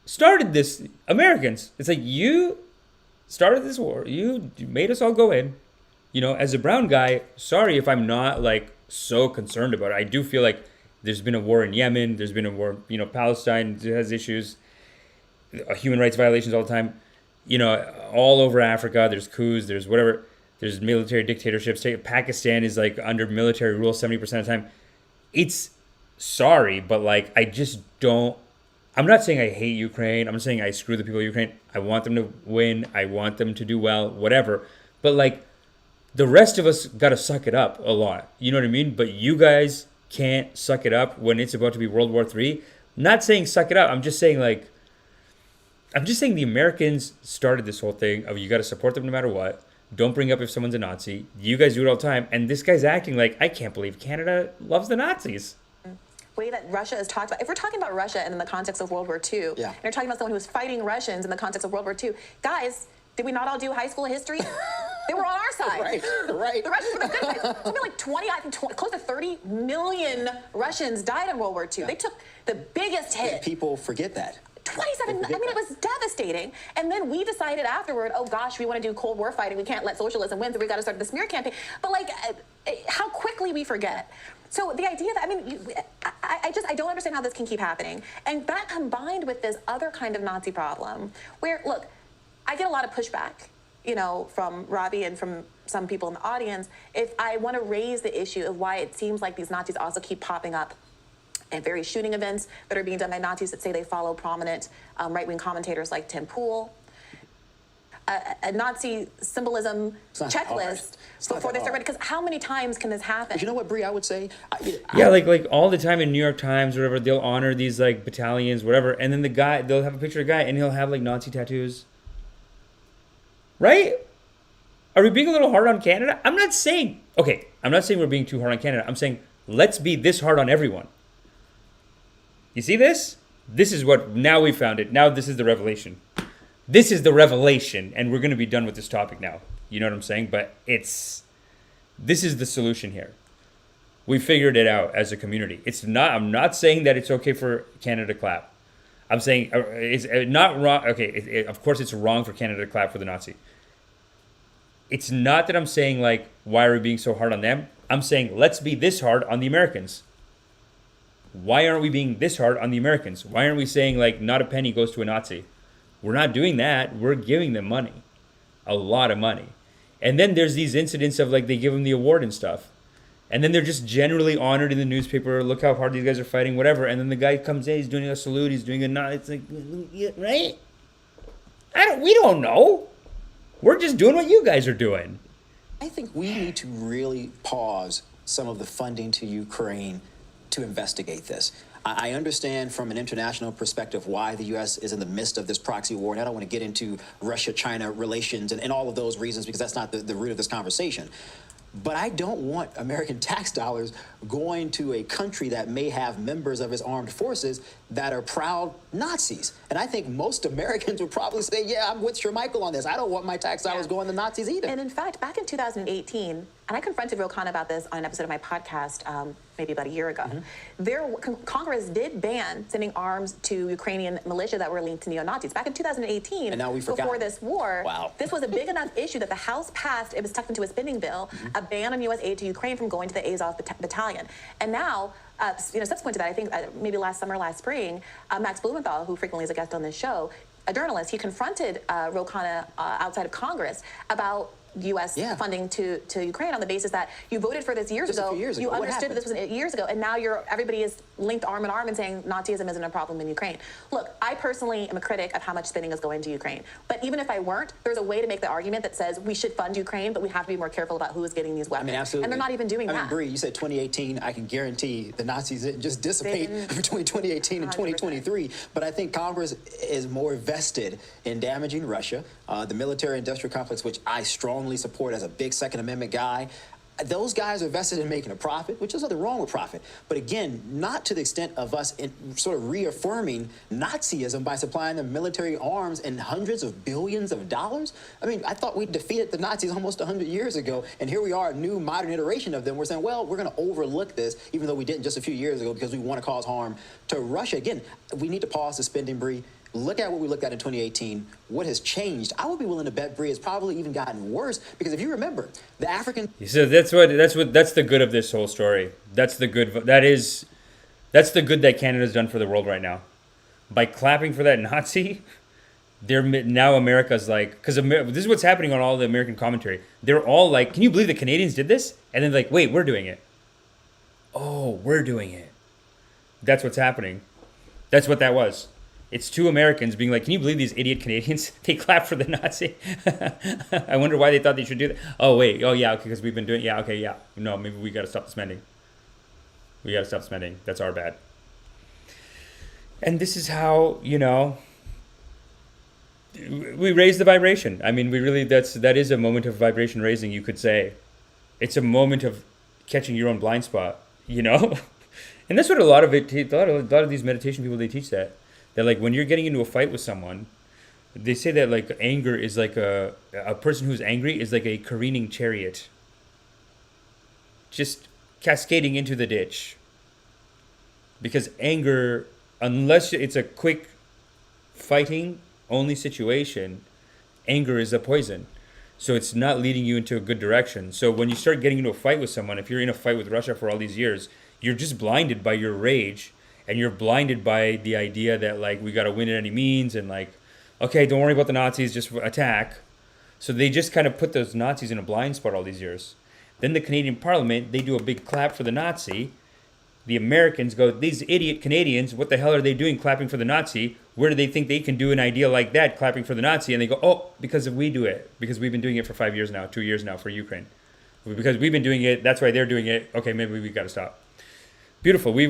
started this. Americans. It's like, you started this war. You made us all go in. You know, as a brown guy, sorry if I'm not, like, so concerned about it. I do feel like there's been a war in Yemen. There's been a war... You know, Palestine has issues. Human rights violations all the time. You know, all over Africa. There's coups. There's whatever... There's military dictatorships. Pakistan is like under military rule 70% of the time. It's sorry, but like I just don't. I'm not saying I hate Ukraine. I'm saying I screw the people of Ukraine. I want them to win. I want them to do well, whatever. But like the rest of us got to suck it up a lot. You know what I mean? But you guys can't suck it up when it's about to be World War III. Not saying suck it up. I'm just saying the Americans started this whole thing of you got to support them no matter what. Don't bring up if someone's a Nazi. You guys do it all the time. And this guy's acting like, I can't believe Canada loves the Nazis. Way that Russia is talked about. If we're talking about Russia and in the context of World War II, and you're talking about someone who was fighting Russians in the context of World War II, guys, did we not all do high school history? They were on our side. Right. The Russians were the good guys. Something like 20, I think close to 30 million Russians died in World War II. They took the biggest hit. And people forget that. 27, I mean, it was devastating. And then we decided afterward, oh gosh, we want to do Cold War fighting. We can't let socialism win, so we got to start the smear campaign. But like, how quickly we forget. So the idea that, I mean, I don't understand how this can keep happening. And that combined with this other kind of Nazi problem where, look, I get a lot of pushback, you know, from Robbie and from some people in the audience if I want to raise the issue of why it seems like these Nazis also keep popping up and various shooting events that are being done by Nazis that say they follow prominent right-wing commentators like Tim Pool. A Nazi symbolism checklist before they start ready. Because how many times can this happen? But you know what, Bree, I would say? Like all the time in New York Times or whatever, they'll honor these like battalions, whatever, and then the guy, they'll have a picture of a guy and he'll have like Nazi tattoos. Right? Are we being a little hard on Canada? I'm not saying we're being too hard on Canada. I'm saying let's be this hard on everyone. You see this? This is what, now we found it. Now this is the revelation. This is the revelation, and we're going to be done with this topic now. You know what I'm saying? But this is the solution here. We figured it out as a community. I'm not saying that it's okay for Canada to clap. I'm saying it's not wrong. Okay, of course it's wrong for Canada to clap for the Nazi. It's not that I'm saying like, why are we being so hard on them? I'm saying let's be this hard on the Americans. Why aren't we being this hard on the Americans? Why aren't we saying like, not a penny goes to a Nazi? We're not doing that. We're giving them money, a lot of money. And then there's these incidents of like they give them the award and stuff. And then they're just generally honored in the newspaper. Look how hard these guys are fighting, whatever. And then the guy comes in, he's doing a salute, he's doing a nod. It's like, right? We don't know. We're just doing what you guys are doing. I think we need to really pause some of the funding to Ukraine to investigate this. I understand from an international perspective why the U.S. is in the midst of this proxy war, and I don't want to get into Russia-China relations and all of those reasons because that's not the root of this conversation. But I don't want American tax dollars going to a country that may have members of its armed forces that are proud Nazis. And I think most Americans would probably say, yeah, I'm with Shermichael on this. I don't want my tax dollars going to Nazis either. And in fact, back in 2018, and I confronted Ro Khanna about this on an episode of my podcast maybe about a year ago, Congress did ban sending arms to Ukrainian militia that were linked to neo-Nazis. Back in 2018, and now we forgot. Before this war, wow. This was a big enough issue that the House passed, it was tucked into a spending bill, a ban on U.S. aid to Ukraine from going to the Azov battalion. And now, subsequent to that, I think maybe last summer, last spring, Max Blumenthal, who frequently is a guest on this show, a journalist, he confronted Ro Khanna outside of Congress about U.S. funding to Ukraine on the basis that you voted for this years ago. You understood that this was years ago, and now everybody is linked arm in arm and saying Nazism isn't a problem in Ukraine. Look, I personally am a critic of how much spending is going to Ukraine. But even if I weren't, there's a way to make the argument that says we should fund Ukraine, but we have to be more careful about who is getting these weapons. I mean, absolutely. And they're not even doing that. I mean, Bree, you said 2018. I can guarantee the Nazis didn't just dissipate between 2018 and 2023. But I think Congress is more vested in damaging Russia, the military-industrial complex, which I strongly support as a big Second Amendment guy. Those guys are vested in making a profit, which is nothing wrong with profit. But again, not to the extent of us sort of reaffirming Nazism by supplying them military arms and hundreds of billions of dollars. I mean, I thought we defeated the Nazis almost 100 years ago, and here we are, a new modern iteration of them. We're saying, well, we're going to overlook this, even though we didn't just a few years ago because we want to cause harm to Russia. Again, we need to pause the spending, Bree. Look at what we looked at in 2018. What has changed? I would be willing to bet, Bree, it's probably even gotten worse because if you remember, the African. So that's the good of this whole story. That's the good that Canada's done for the world right now. By clapping for that Nazi, now America's like, because this is what's happening on all the American commentary. They're all like, can you believe the Canadians did this? And then like, wait, we're doing it. Oh, we're doing it. That's what's happening. That's what that was. It's two Americans being like, can you believe these idiot Canadians? They clap for the Nazi. I wonder why they thought they should do that. Oh, wait. Oh, yeah, okay, because we've been doing. Yeah, okay, yeah. No, maybe we got to stop spending. We got to stop spending. That's our bad. And this is how, we raise the vibration. I mean, that is a moment of vibration raising, you could say. It's a moment of catching your own blind spot, And that's what a lot of these meditation people, they teach that. That like when you're getting into a fight with someone, they say that like anger is like a person who's angry is like a careening chariot. Just cascading into the ditch. Because anger, unless it's a quick fighting only situation, anger is a poison. So it's not leading you into a good direction. So when you start getting into a fight with someone, if you're in a fight with Russia for all these years, you're just blinded by your rage. And you're blinded by the idea that, like, we got to win at any means. And, like, okay, don't worry about the Nazis, just attack. So they just kind of put those Nazis in a blind spot all these years. Then the Canadian Parliament, they do a big clap for the Nazi. The Americans go, these idiot Canadians, what the hell are they doing clapping for the Nazi? Where do they think they can do an idea like that, clapping for the Nazi? And they go, oh, because we do it. Because we've been doing it for 2 years now for Ukraine. Because we've been doing it, that's why they're doing it. Okay, maybe we got to stop. Beautiful. We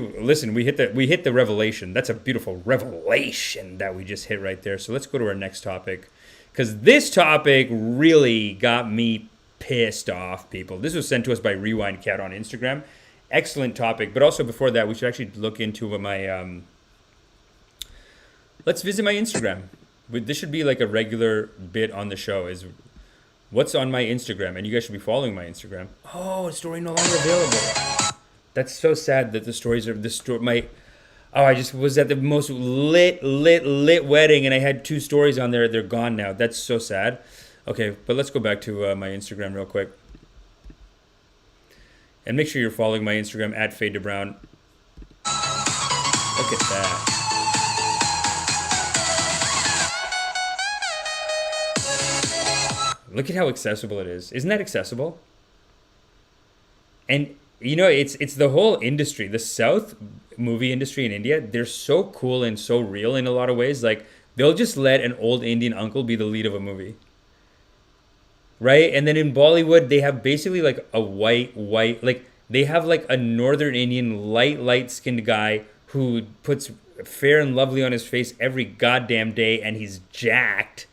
hit the revelation. That's a beautiful revelation that we just hit right there. So let's go to our next topic. Because this topic really got me pissed off, people. This was sent to us by Rewind Cat on Instagram. Excellent topic. But also before that, we should actually look into my... let's visit my Instagram. This should be like a regular bit on the show is what's on my Instagram. And you guys should be following my Instagram. Oh, story no longer available. That's so sad that the stories are... I just was at the most lit wedding and I had 2 stories on there. They're gone now. That's so sad. Okay, but let's go back to my Instagram real quick. And make sure you're following my Instagram at Fade to Brown. Look at that. Look at how accessible it is. Isn't that accessible? And you know, it's the whole industry. The South movie industry in India, they're so cool and so real in a lot of ways. Like, they'll just let an old Indian uncle be the lead of a movie. Right? And then in Bollywood, they have basically like a white, like they have like a Northern Indian light-skinned guy who puts Fair and Lovely on his face every goddamn day and he's jacked.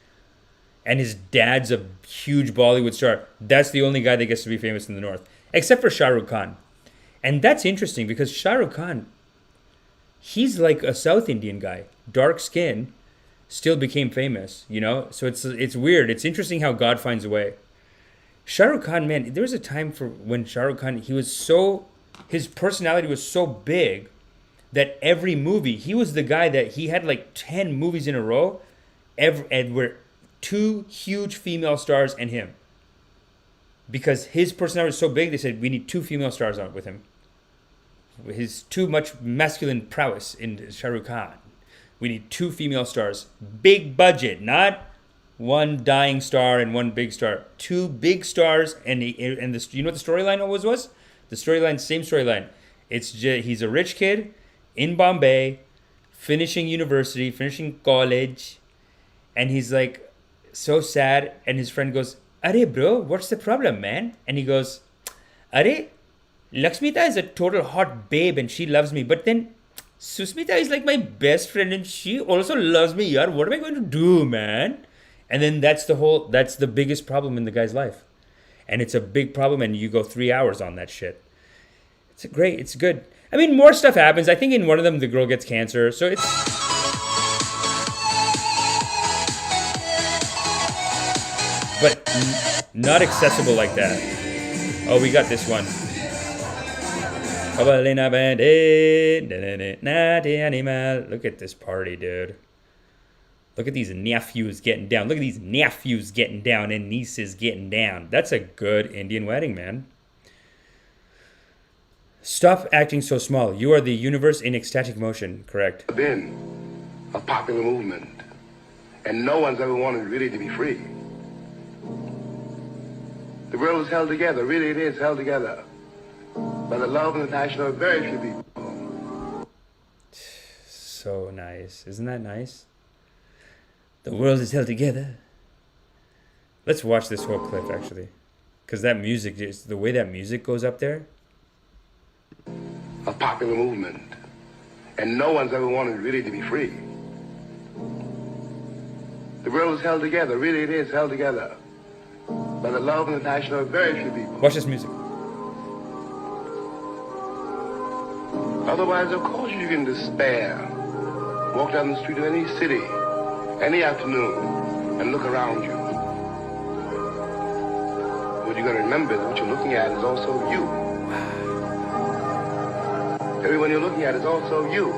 And his dad's a huge Bollywood star. That's the only guy that gets to be famous in the North. Except for Shah Rukh Khan. And that's interesting because Shah Rukh Khan, he's like a South Indian guy. Dark skin. Still became famous, you know? So it's weird. It's interesting how God finds a way. Shah Rukh Khan, man, there was a time for when Shah Rukh Khan, his personality was so big that every movie, he was the guy that he had like 10 movies in a row, and were 2 huge female stars and him. Because his personality was so big, they said, we need 2 female stars on with him. His too much masculine prowess in Shah Rukh Khan. We need 2 female stars. Big budget, not 1 dying star and 1 big star. 2 big stars, and this, you know what the storyline always was? The storyline, same storyline. It's just, he's a rich kid in Bombay, finishing university, finishing college, and he's like so sad. And his friend goes, "Arey bro, what's the problem, man?" And he goes, "Arey, Lakshmita is a total hot babe and she loves me, but then Susmita is like my best friend and she also loves me, yaar. What am I going to do, man?" And then that's the biggest problem in the guy's life. And it's a big problem, and you go 3 hours on that shit. It's good. I mean, more stuff happens. I think in one of them, the girl gets cancer, so it's... But not accessible like that. Oh, we got this one. Look at this party, dude. Look at these nephews getting down. Look at these nephews getting down and nieces getting down. That's a good Indian wedding, man. Stop acting so small. You are the universe in ecstatic motion. Correct. Been a popular movement, and no one's ever wanted really to be free. The world is held together. Really, it is held together by the love and the passion of very few people. So nice. Isn't that nice? The world is held together. Let's watch this whole clip, actually. Because that music, the way that music goes up there. A popular movement, and no one's ever wanted really to be free. The world is held together. Really, it is held together by the love and the passion of very few people. Watch this music. Otherwise, of course, you can despair. Walk down the street of any city, any afternoon, and look around you. What you got to remember is what you're looking at is also you. Everyone you're looking at is also you.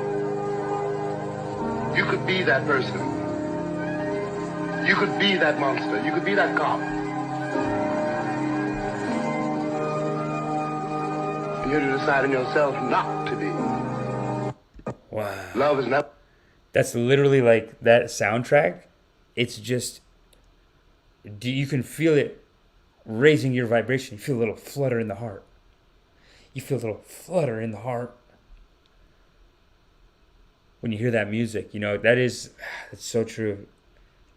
You could be that person. You could be that monster. You could be that cop. And you're to decide in yourself not to be. Wow. Love is not... That's literally like that soundtrack. It's just, you can feel it raising your vibration. You feel a little flutter in the heart. You feel a little flutter in the heart. when you hear that music, it's so true.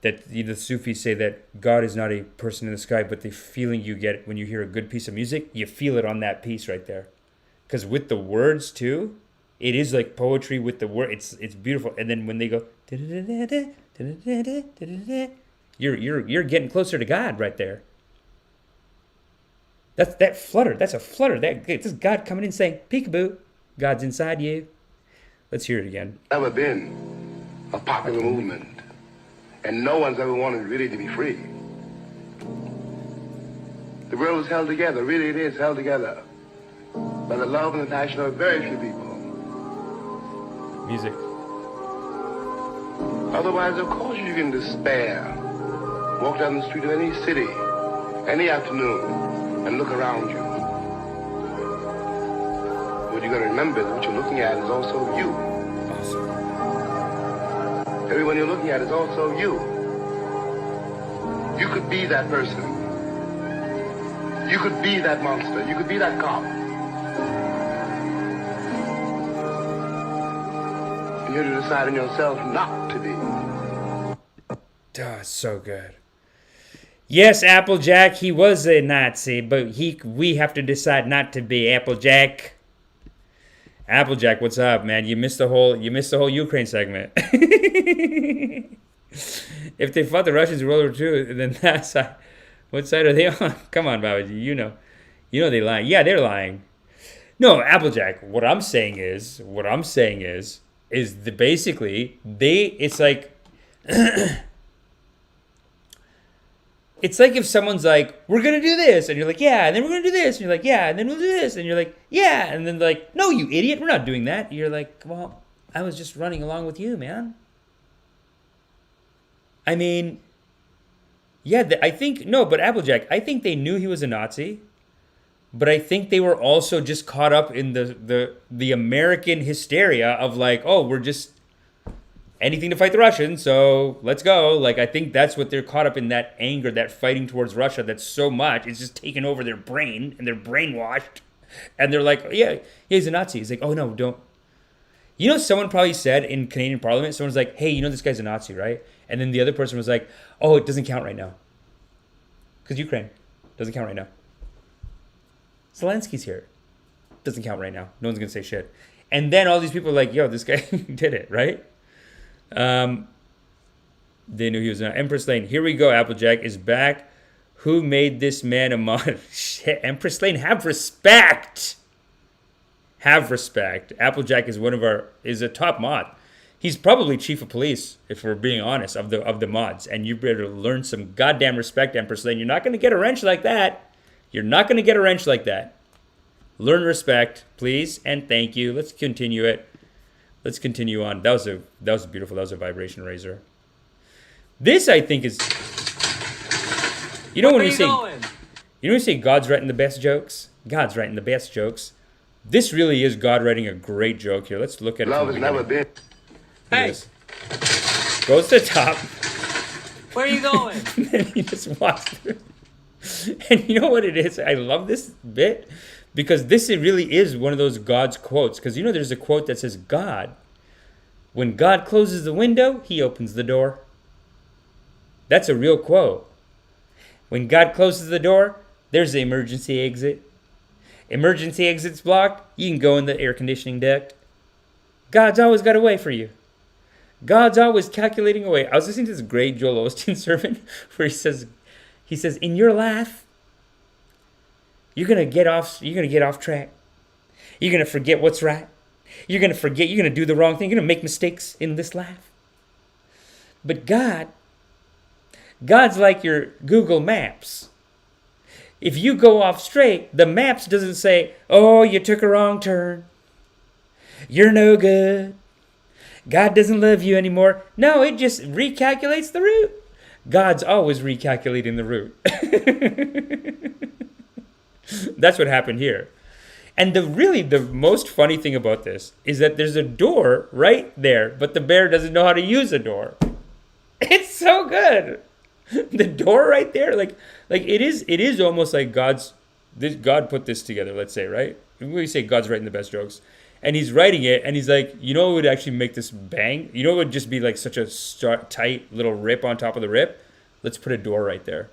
That the Sufis say that God is not a person in the sky, but the feeling you get when you hear a good piece of music, you feel it on that piece right there. Because with the words too, it is like poetry with the word. It's beautiful. And then when they go, you're getting closer to God right there. That's that flutter. That's a flutter. This is God coming in saying, peekaboo, God's inside you. Let's hear it again. Never been a popular movement, and no one's ever wanted really to be free. The world is held together, really it is held together, by the love and the passion of very few people. Music. Otherwise, of course, you can despair. Walk down the street of any city, any afternoon, and look around you. What you're going to remember is what you're looking at is also you. Awesome. Everyone you're looking at is also you. You could be that person. You could be that monster. You could be that cop. You're to decide in yourself not to be. Oh, so good. Yes, Applejack, he was a Nazi, but we have to decide not to be. Applejack. Applejack, what's up, man? You missed the whole Ukraine segment. If they fought the Russians in World War II, then that side, what side are they on? Come on, Babaji, you know they lying. Yeah, they're lying. No, Applejack. What I'm saying is that basically it's like. It's like if someone's like, we're going to do this. And you're like, yeah. And then we're going to do this. And you're like, yeah. And then we'll do this. And you're like, yeah. And then like, no, you idiot. We're not doing that. You're like, well, I was just running along with you, man. I mean, yeah, but Applejack, I think they knew he was a Nazi. But I think they were also just caught up in the American hysteria of like, oh, we're just anything to fight the Russians, so let's go. Like, I think that's what they're caught up in, that anger, that fighting towards Russia that's so much. It's just taken over their brain, and they're brainwashed. And they're like, yeah, he's a Nazi. He's like, oh, no, don't. Someone probably said in Canadian Parliament, someone's like, hey, this guy's a Nazi, right? And then the other person was like, oh, it doesn't count right now. Because Ukraine doesn't count right now. Zelensky's here. Doesn't count right now. No one's going to say shit. And then all these people are like, yo, this guy did it, right? They knew he was an Empress Lane. Here we go. Applejack is back. Who made this man a mod? Shit, Empress Lane, have respect. Have respect. Applejack is is a top mod. He's probably chief of police, if we're being honest, of the mods. And you better learn some goddamn respect, Empress Lane. You're not going to get a wrench like that. You're not going to get a wrench like that. Learn respect, please, and thank you. Let's continue it. Let's continue on. That was beautiful. That was a vibration raiser. This, I think, is. When you say God's writing the best jokes. God's writing the best jokes. This really is God writing a great joke here. Let's look at it. Love has never been. Hey. Goes to the top. Where are you going? And then he just walks through. And you know what it is? I love this bit. Because this really is one of those God's quotes. Because there's a quote that says, God, when God closes the window, he opens the door. That's a real quote. When God closes the door, there's the emergency exit. Emergency exit's blocked, you can go in the air conditioning duct. God's always got a way for you. God's always calculating a way. I was listening to this great Joel Osteen sermon where he says, in your life, you're gonna get off track. You're gonna forget what's right. You're gonna do the wrong thing. You're gonna make mistakes in this life. But God's like your Google Maps. If you go off straight, the maps doesn't say, oh, you took a wrong turn. You're no good. God doesn't love you anymore. No, it just recalculates the route. God's always recalculating the route. That's what happened here. And the most funny thing about this is that there's a door right there, but the bear doesn't know how to use a door. It's so good. The door right there, like it is almost like God put this together, let's say, right? When we say God's writing the best jokes, And he's writing it, and he's like, you know what would actually make this bang? You know what would just be like such a tight little rip on top of the rip? Let's put a door right there.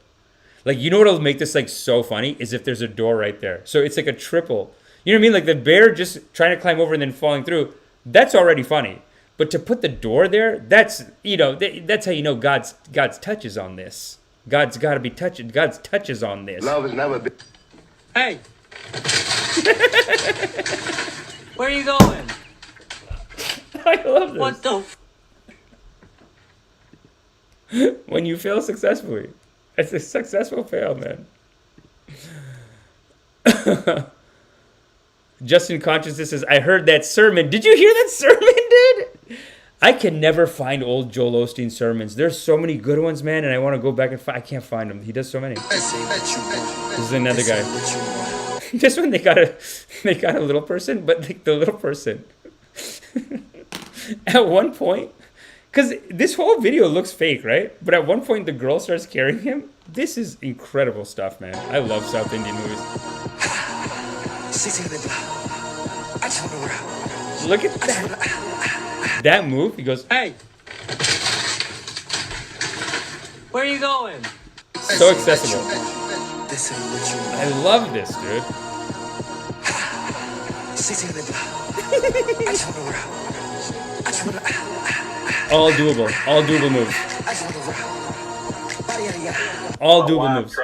Like, you know what'll make this like so funny is if there's a door right there. So it's like a triple. You know what I mean? Like the bear just trying to climb over and then falling through. That's already funny. But to put the door there, that's, you know, that's how you know God's touch is on this. God's got to be touching. God's touch is on this. Love has never been. Hey! Where are you going? I love this. What the When you fail successfully. It's a successful fail, man. Justin Consciousness says, I heard that sermon. Did you hear that sermon, dude? I can never find old Joel Osteen sermons. There's so many good ones, man, and I want to go back and find. I can't find them. He does so many. This is another guy. Just when they got a little person, but like the little person. At one point, because this whole video looks fake, right? But at one point, the girl starts carrying him. This is incredible stuff, man. I love South Indian movies. Look at that. That move, he goes, Hey! Where are you going? so accessible. I love this, dude. All doable moves. All doable moves.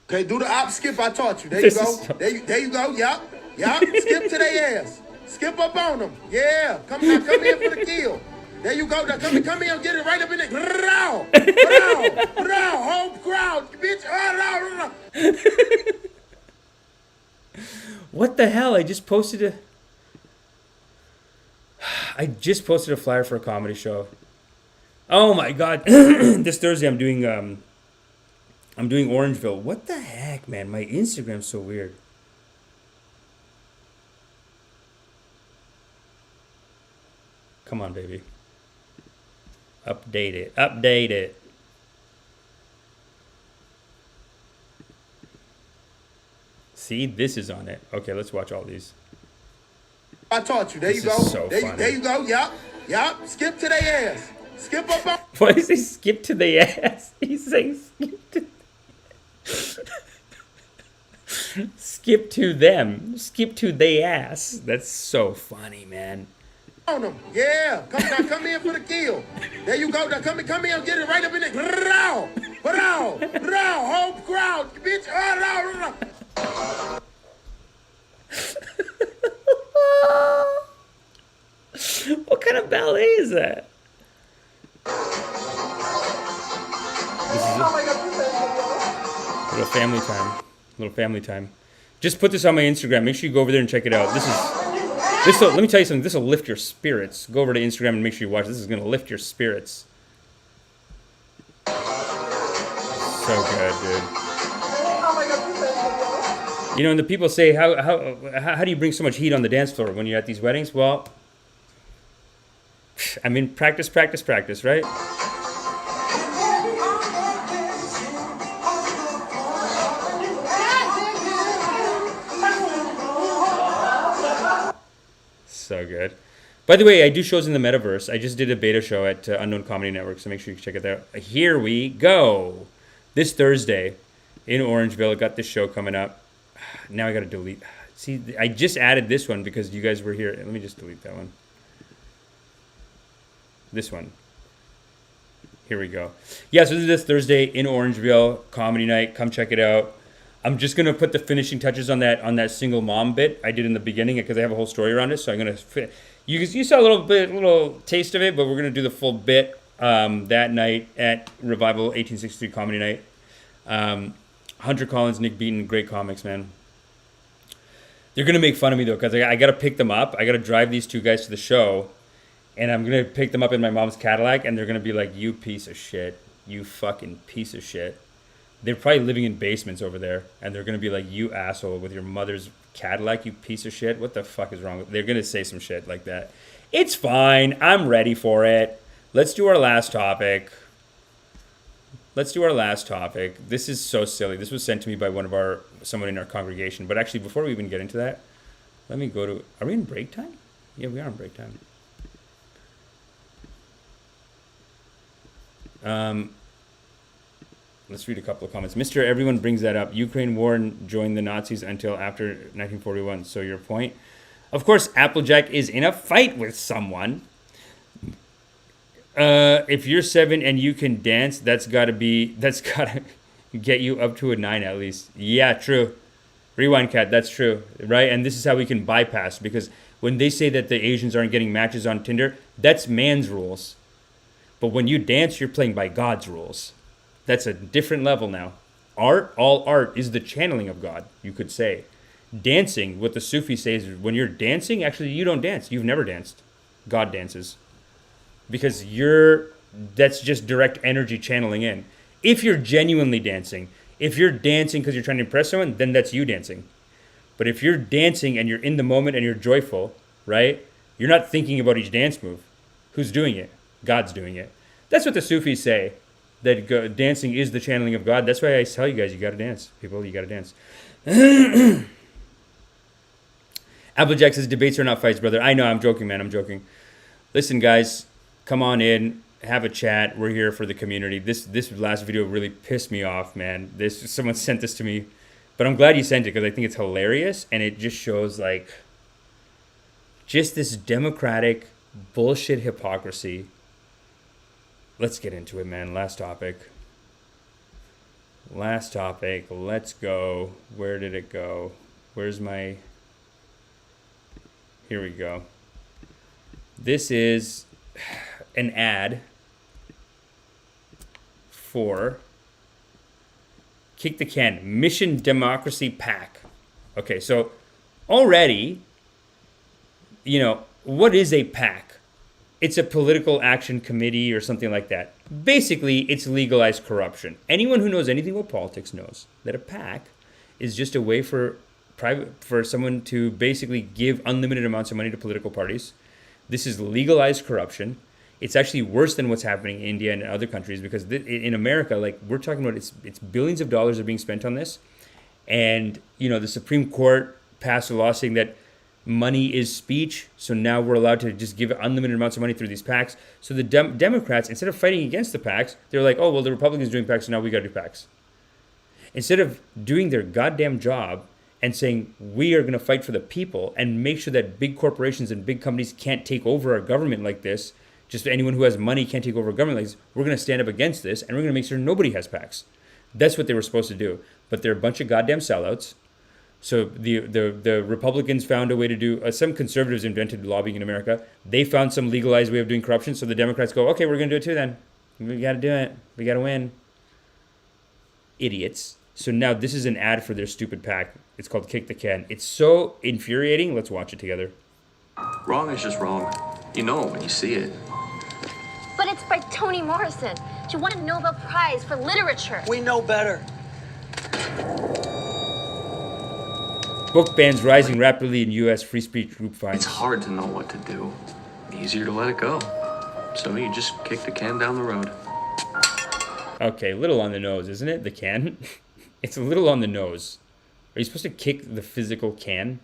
Okay, do the op skip I taught you. There This you go. is so- There you go. Yup. Skip to their ass. Skip up on them. Yeah. Come in for the kill. There you go. Now come in, get it right up in there. Home crowd, bitch. What the hell? I just posted a flyer for a comedy show. Oh my god. This Thursday I'm doing Orangeville. What the heck, man? My Instagram's so weird. Come on, baby. Update it. See, this is on it. Okay, let's watch all these. I taught you. There This you go. is so There funny. you go. Yup. Skip to their ass. Skip up on. Why does he skip to the ass? He's saying skip to... skip to them. Skip to the ass. That's so funny, man. On them. Yeah. Come in for the kill. There you go. Now come in, get it right up in there. Home crowd, bitch. What kind of ballet is that? This is little family time. Just put this on my Instagram. Make sure you go over there and check it out. Let me tell you something. This will lift your spirits. Go over to Instagram and make sure you watch. This is going to lift your spirits. So good, dude. You know, and the people say, how do you bring so much heat on the dance floor when you're at these weddings? Well, I mean, practice, right? So good. By the way, I do shows in the metaverse. I just did a beta show at Unknown Comedy Network, so make sure you check it out. Here we go. This Thursday in Orangeville, I got this show coming up. Now I got to delete. See, I just added this one because you guys were here. Let me just delete that one. This one. Here we go. Yeah, so this is this Thursday in Orangeville, comedy night. Come check it out. I'm just gonna put the finishing touches on that single mom bit I did in the beginning because I have a whole story around it. So I'm gonna. You saw a little taste of it, but we're gonna do the full bit that night at Revival 1863 Comedy Night. Hunter Collins, Nick Beaton, great comics, man. They're gonna make fun of me though because I gotta pick them up. I gotta drive these two guys to the show. And I'm going to pick them up in my mom's Cadillac, and they're going to be like, you piece of shit. You fucking piece of shit. They're probably living in basements over there, and they're going to be like, you asshole with your mother's Cadillac, you piece of shit. What the fuck is wrong with... They're going to say some shit like that. It's fine. I'm ready for it. Let's do our last topic. This is so silly. This was sent to me by someone in our congregation. But actually, before we even get into that, Let me go to, are we in break time? Yeah, we are in break time. Let's read a couple of comments. Mr. Everyone brings that up. Ukraine war joined the Nazis until after 1941. So your point? Of course, Applejack is in a fight with someone. If you're 7 and you can dance, that's gotta get you up to a 9 at least. Yeah, true. Rewind, Cat, that's true, right? And this is how we can bypass, because when they say that the Asians aren't getting matches on Tinder, that's man's rules. But when you dance, you're playing by God's rules. That's a different level now. All art is the channeling of God, you could say. Dancing, what the Sufis say is when you're dancing, actually you don't dance. You've never danced. God dances. Because that's just direct energy channeling in. If you're genuinely dancing, if you're dancing because you're trying to impress someone, then that's you dancing. But if you're dancing and you're in the moment and you're joyful, right? You're not thinking about each dance move. Who's doing it? God's doing it. That's what the Sufis say. That dancing is the channeling of God. That's why I tell you guys, you got to dance. People, you got to dance. Applejack says, debates are not fights, brother. I know, I'm joking, man. I'm joking. Listen, guys, come on in. Have a chat. We're here for the community. This last video really pissed me off, man. Someone sent this to me. But I'm glad you sent it because I think it's hilarious. And it just shows, like, just this democratic bullshit hypocrisy. Let's get into it, man. Last topic. Let's go. Where did it go? Where's my... Here we go. This is an ad for Kick the Can, Mission Democracy PAC. Okay, so already, what is a PAC? It's a political action committee or something like that. Basically, it's legalized corruption. Anyone who knows anything about politics knows that a PAC is just a way for someone to basically give unlimited amounts of money to political parties. This is legalized corruption. It's actually worse than what's happening in India and other countries, because in America, like we're talking about, it's billions of dollars are being spent on this. And, the Supreme Court passed a law saying that money is speech, so now we're allowed to just give unlimited amounts of money through these PACs. So the Democrats, instead of fighting against the PACs, they're like, oh, well, the Republicans are doing PACs, so now we got to do PACs. Instead of doing their goddamn job and saying, we are going to fight for the people and make sure that big corporations and big companies can't take over our government like this, just anyone who has money can't take over a government like this, we're going to stand up against this, and we're going to make sure nobody has PACs. That's what they were supposed to do. But they're a bunch of goddamn sellouts. So the Republicans found a way to do, some conservatives invented lobbying in America. They found some legalized way of doing corruption. So the Democrats go, okay, we're going to do it too then. We got to do it. We got to win. Idiots. So now this is an ad for their stupid PAC. It's called Kick the Can. It's so infuriating. Let's watch it together. Wrong is just wrong. You know it when you see it. But it's by Toni Morrison. She won a Nobel Prize for literature. We know better. Book bans rising rapidly in U.S. free speech group finds. It's hard to know what to do. Easier to let it go. So you just kick the can down the road. Okay, a little on the nose, isn't it? The can? It's a little on the nose. Are you supposed to kick the physical can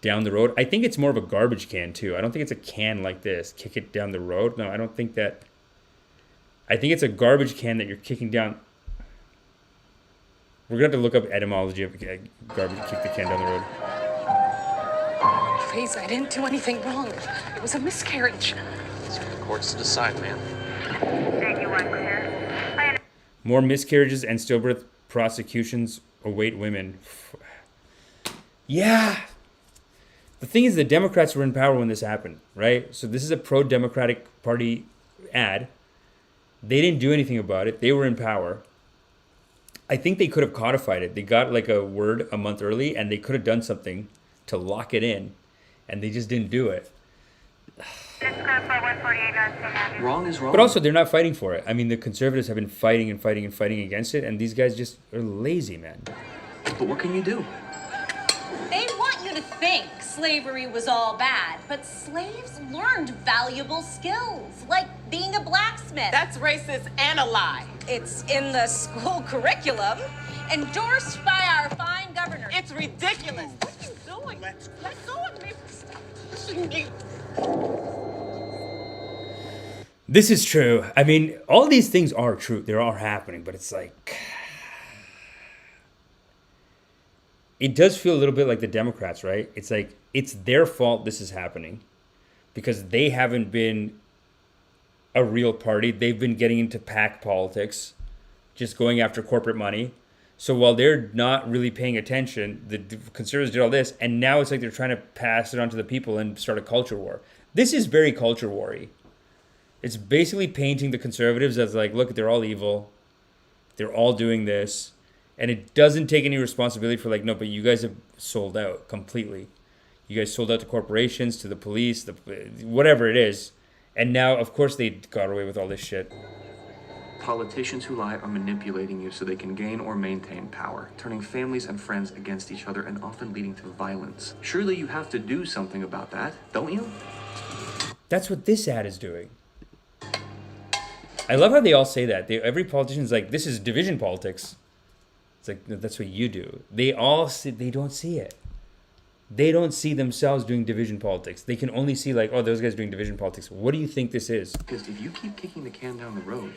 down the road? I think it's more of a garbage can, too. I don't think it's a can like this. Kick it down the road. No, I don't think that. I think it's a garbage can that you're kicking down. We're going to have to look up etymology of garbage, kick the can down the road. Please, I didn't do anything wrong. It was a miscarriage. It's for the courts to decide, man. More miscarriages and stillbirth prosecutions await women. Yeah. The thing is, the Democrats were in power when this happened, right? So this is a pro-Democratic Party ad. They didn't do anything about it. They were in power. I think they could have codified it. They got like a word a month early, and they could have done something to lock it in, and they just didn't do it. Wrong is wrong. But also, they're not fighting for it. I mean, the conservatives have been fighting and fighting and fighting against it, and these guys just are lazy, man. But what can you do? They want you to think slavery was all bad, but slaves learned valuable skills, like being a blacksmith. That's racist and a lie. It's in the school curriculum, endorsed by our fine governor. It's ridiculous. going? Let go of me. This is true. I mean, all these things are true. They are happening, but it's like... It does feel a little bit like the Democrats, right? It's like, it's their fault this is happening because they haven't been a real party. They've been getting into PAC politics, just going after corporate money. So while they're not really paying attention, the conservatives did all this, and now it's like they're trying to pass it on to the people and start a culture war. This is very culture war-y. It's basically painting the conservatives as like, look, they're all evil. They're all doing this. And it doesn't take any responsibility for like, no, but you guys have sold out completely. You guys sold out to corporations, to the police, whatever it is. And now, of course, they got away with all this shit. Politicians who lie are manipulating you so they can gain or maintain power, turning families and friends against each other and often leading to violence. Surely you have to do something about that, don't you? That's what this ad is doing. I love how they all say that. Every politician's like, this is division politics. It's like, no, that's what you do. They all see, they don't see it. They don't see themselves doing division politics. They can only see like, oh, those guys are doing division politics. What do you think this is? Because if you keep kicking the can down the road,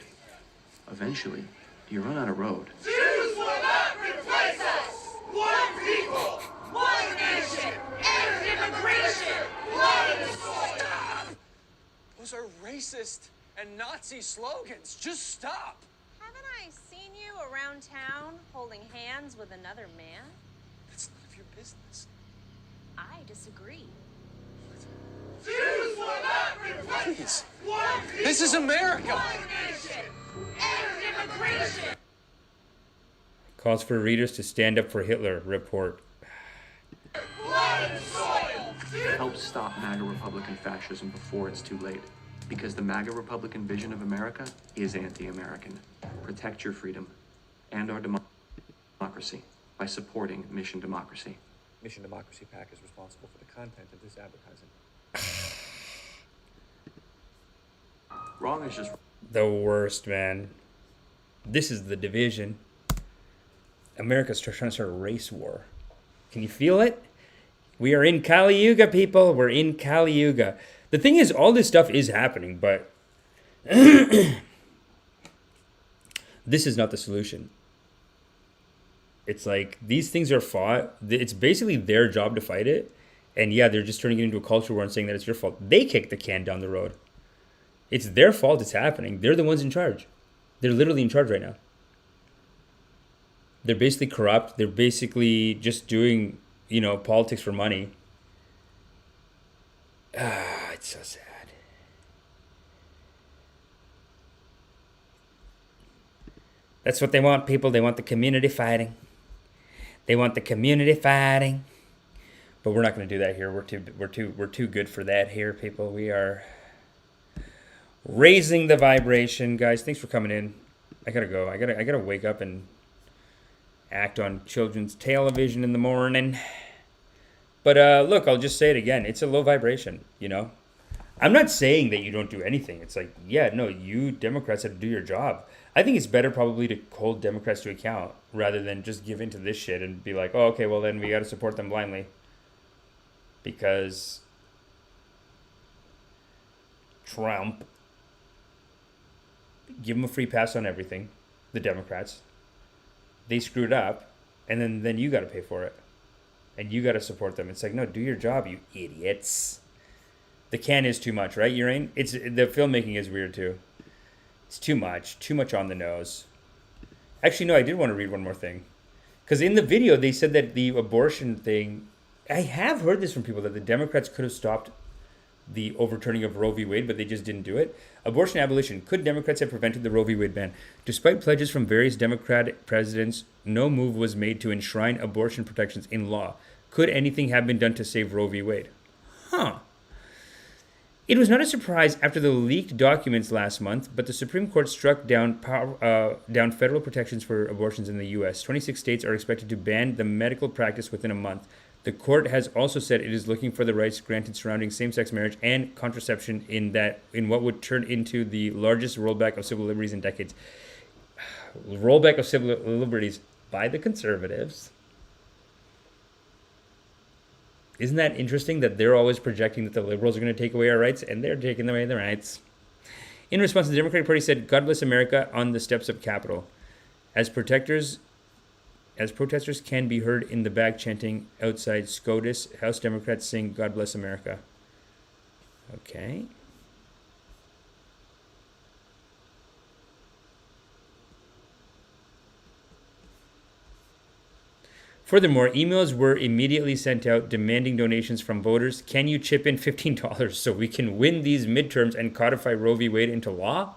eventually you run out of road. Jews will not replace us! One people, one nation, end immigration, blood and soil! Stop! Those are racist and Nazi slogans. Just stop! Haven't I seen you around town holding hands with another man? That's none of your business. I disagree. Jews will not replace us! One people, This is America! one nation, end immigration! Calls for readers to stand up for Hitler. Report. Blood and soil! Help stop MAGA Republican fascism before it's too late. Because the MAGA Republican vision of America is anti-American. Protect your freedom and our democracy by supporting Mission Democracy. Mission Democracy PAC is responsible for the content of this advertising. Wrong is just... The worst, man. This is the division. America's trying to start a race war. Can you feel it? We are in Kali Yuga, people. We're in Kali Yuga. The thing is, all this stuff is happening, but this is not the solution. It's like, these things are fought. It's basically their job to fight it. And yeah, they're just turning it into a culture war and saying that it's your fault. They kicked the can down the road. It's their fault it's happening. They're the ones in charge. They're literally in charge right now. They're basically corrupt. They're basically just doing, politics for money. It's so sad. That's what they want, people. They want the community fighting. They want the community fighting. But we're not going to do that here. We're too good for that here, people. We are raising the vibration, guys. Thanks for coming in. I gotta go. I gotta wake up and act on children's television in the morning. But look, I'll just say it again. It's a low vibration, I'm not saying that you don't do anything. It's like, yeah, no, you Democrats have to do your job. I think it's better probably to hold Democrats to account rather than just give into this shit and be like, oh, okay, well then we got to support them blindly. Because Trump, give them a free pass on everything, the Democrats. They screwed up, and then you got to pay for it. And you got to support them. It's like, no, do your job, you idiots. The can is too much, right, Urain? The filmmaking is weird, too. It's too much on the nose. Actually, no, I did want to read one more thing. Because in the video, they said that the abortion thing, I have heard this from people, that the Democrats could have stopped the overturning of Roe v. Wade, but they just didn't do it. Abortion abolition. Could Democrats have prevented the Roe v. Wade ban? Despite pledges from various Democratic presidents, no move was made to enshrine abortion protections in law. Could anything have been done to save Roe v. Wade? It was not a surprise after the leaked documents last month, but the Supreme Court struck down federal protections for abortions in the U.S. 26 states are expected to ban the medical practice within a month. The court has also said it is looking for the rights granted surrounding same-sex marriage and contraception in what would turn into the largest rollback of civil liberties in decades. Rollback of civil liberties by the conservatives. Isn't that interesting that they're always projecting that the liberals are going to take away our rights, and they're taking away the rights? In response, the Democratic Party said, "God bless America" on the steps of Capitol. As protesters can be heard in the back chanting outside SCOTUS, House Democrats sing "God bless America." Okay. Furthermore, emails were immediately sent out demanding donations from voters. Can you chip in $15 so we can win these midterms and codify Roe v. Wade into law?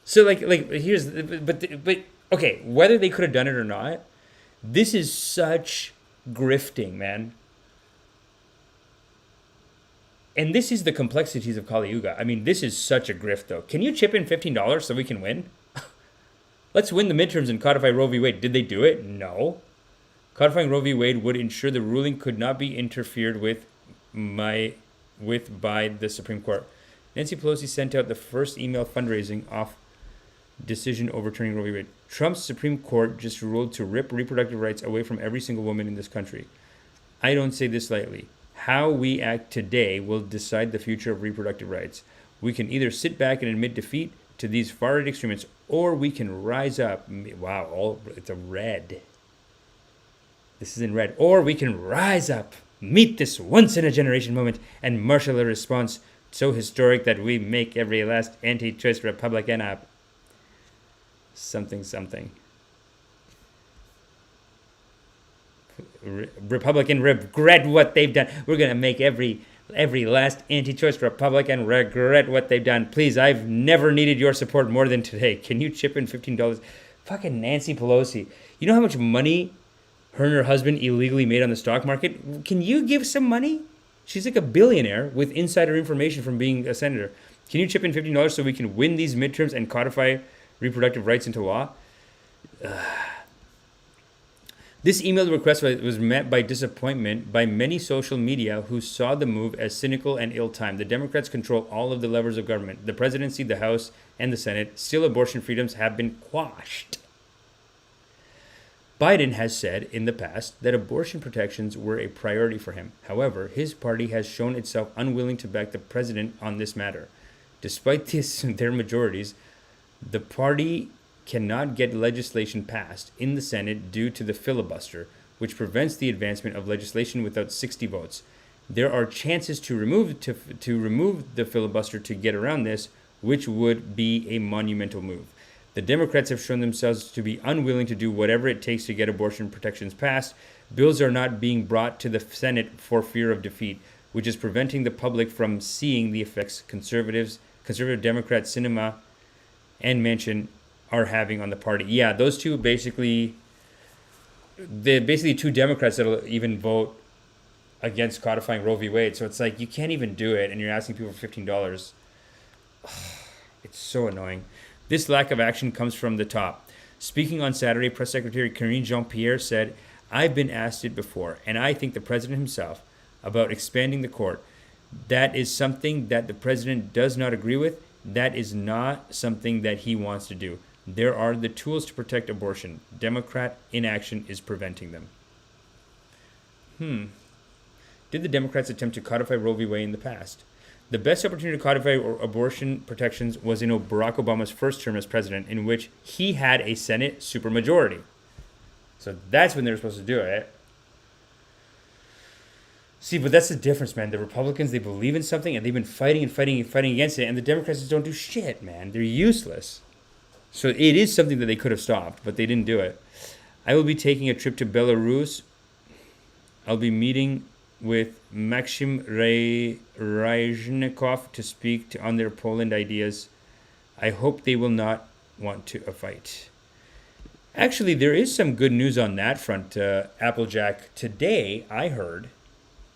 So here's, but okay, whether they could have done it or not, this is such grifting, man. And this is the complexities of Kali Yuga. I mean, this is such a grift, though. Can you chip in $15 so we can win? Let's win the midterms and codify Roe v. Wade. Did they do it? No. Codifying Roe v. Wade would ensure the ruling could not be interfered with by the Supreme Court. Nancy Pelosi sent out the first email fundraising off decision overturning Roe v. Wade. Trump's Supreme Court just ruled to rip reproductive rights away from every single woman in this country. I don't say this lightly. How we act today will decide the future of reproductive rights. We can either sit back and admit defeat to these far-right extremists, or we can rise up. Wow, it's a red. This is in red. Or we can rise up, meet this once-in-a-generation moment, and marshal a response so historic that we make every last anti-choice Republican up. Something. Republican regret what they've done. We're going to make every last anti-choice Republican regret what they've done. Please, I've never needed your support more than today. Can you chip in $15? Fucking Nancy Pelosi. You know how much money her and her husband illegally made on the stock market? Can you give some money? She's like a billionaire with insider information from being a senator. Can you chip in $15 so we can win these midterms and codify reproductive rights into law? This email request was met by disappointment by many social media who saw the move as cynical and ill-timed. The Democrats control all of the levers of government, the presidency, the House, and the Senate. Still, abortion freedoms have been quashed. Biden has said in the past that abortion protections were a priority for him. However, his party has shown itself unwilling to back the president on this matter. Despite their majorities, the party cannot get legislation passed in the Senate due to the filibuster, which prevents the advancement of legislation without 60 votes. There are chances to remove the filibuster to get around this, which would be a monumental move. The Democrats have shown themselves to be unwilling to do whatever it takes to get abortion protections passed. Bills are not being brought to the Senate for fear of defeat, which is preventing the public from seeing the effects conservative Democrats Sinema and Manchin are having on the party. Yeah, those two they're basically two Democrats that'll even vote against codifying Roe v. Wade. So it's like, you can't even do it, and you're asking people for $15. It's so annoying. This lack of action comes from the top. Speaking on Saturday, Press Secretary Karine Jean-Pierre said, "I've been asked it before, and I think the president himself, about expanding the court. That is something that the president does not agree with. That is not something that he wants to do. There are the tools to protect abortion. Democrat inaction is preventing them." Did the Democrats attempt to codify Roe v. Wade in the past? The best opportunity to codify abortion protections was in Barack Obama's first term as president, in which he had a Senate supermajority. So that's when they were supposed to do it. See, but that's the difference, man. The Republicans, they believe in something, and they've been fighting against it, and the Democrats just don't do shit, man. They're useless. So it is something that they could have stopped, but they didn't do it. I will be taking a trip to Belarus. I'll be meeting with Maxim Rezhnikov to speak on their Poland ideas. I hope they will not want to fight. Actually, there is some good news on that front, Applejack. Today, I heard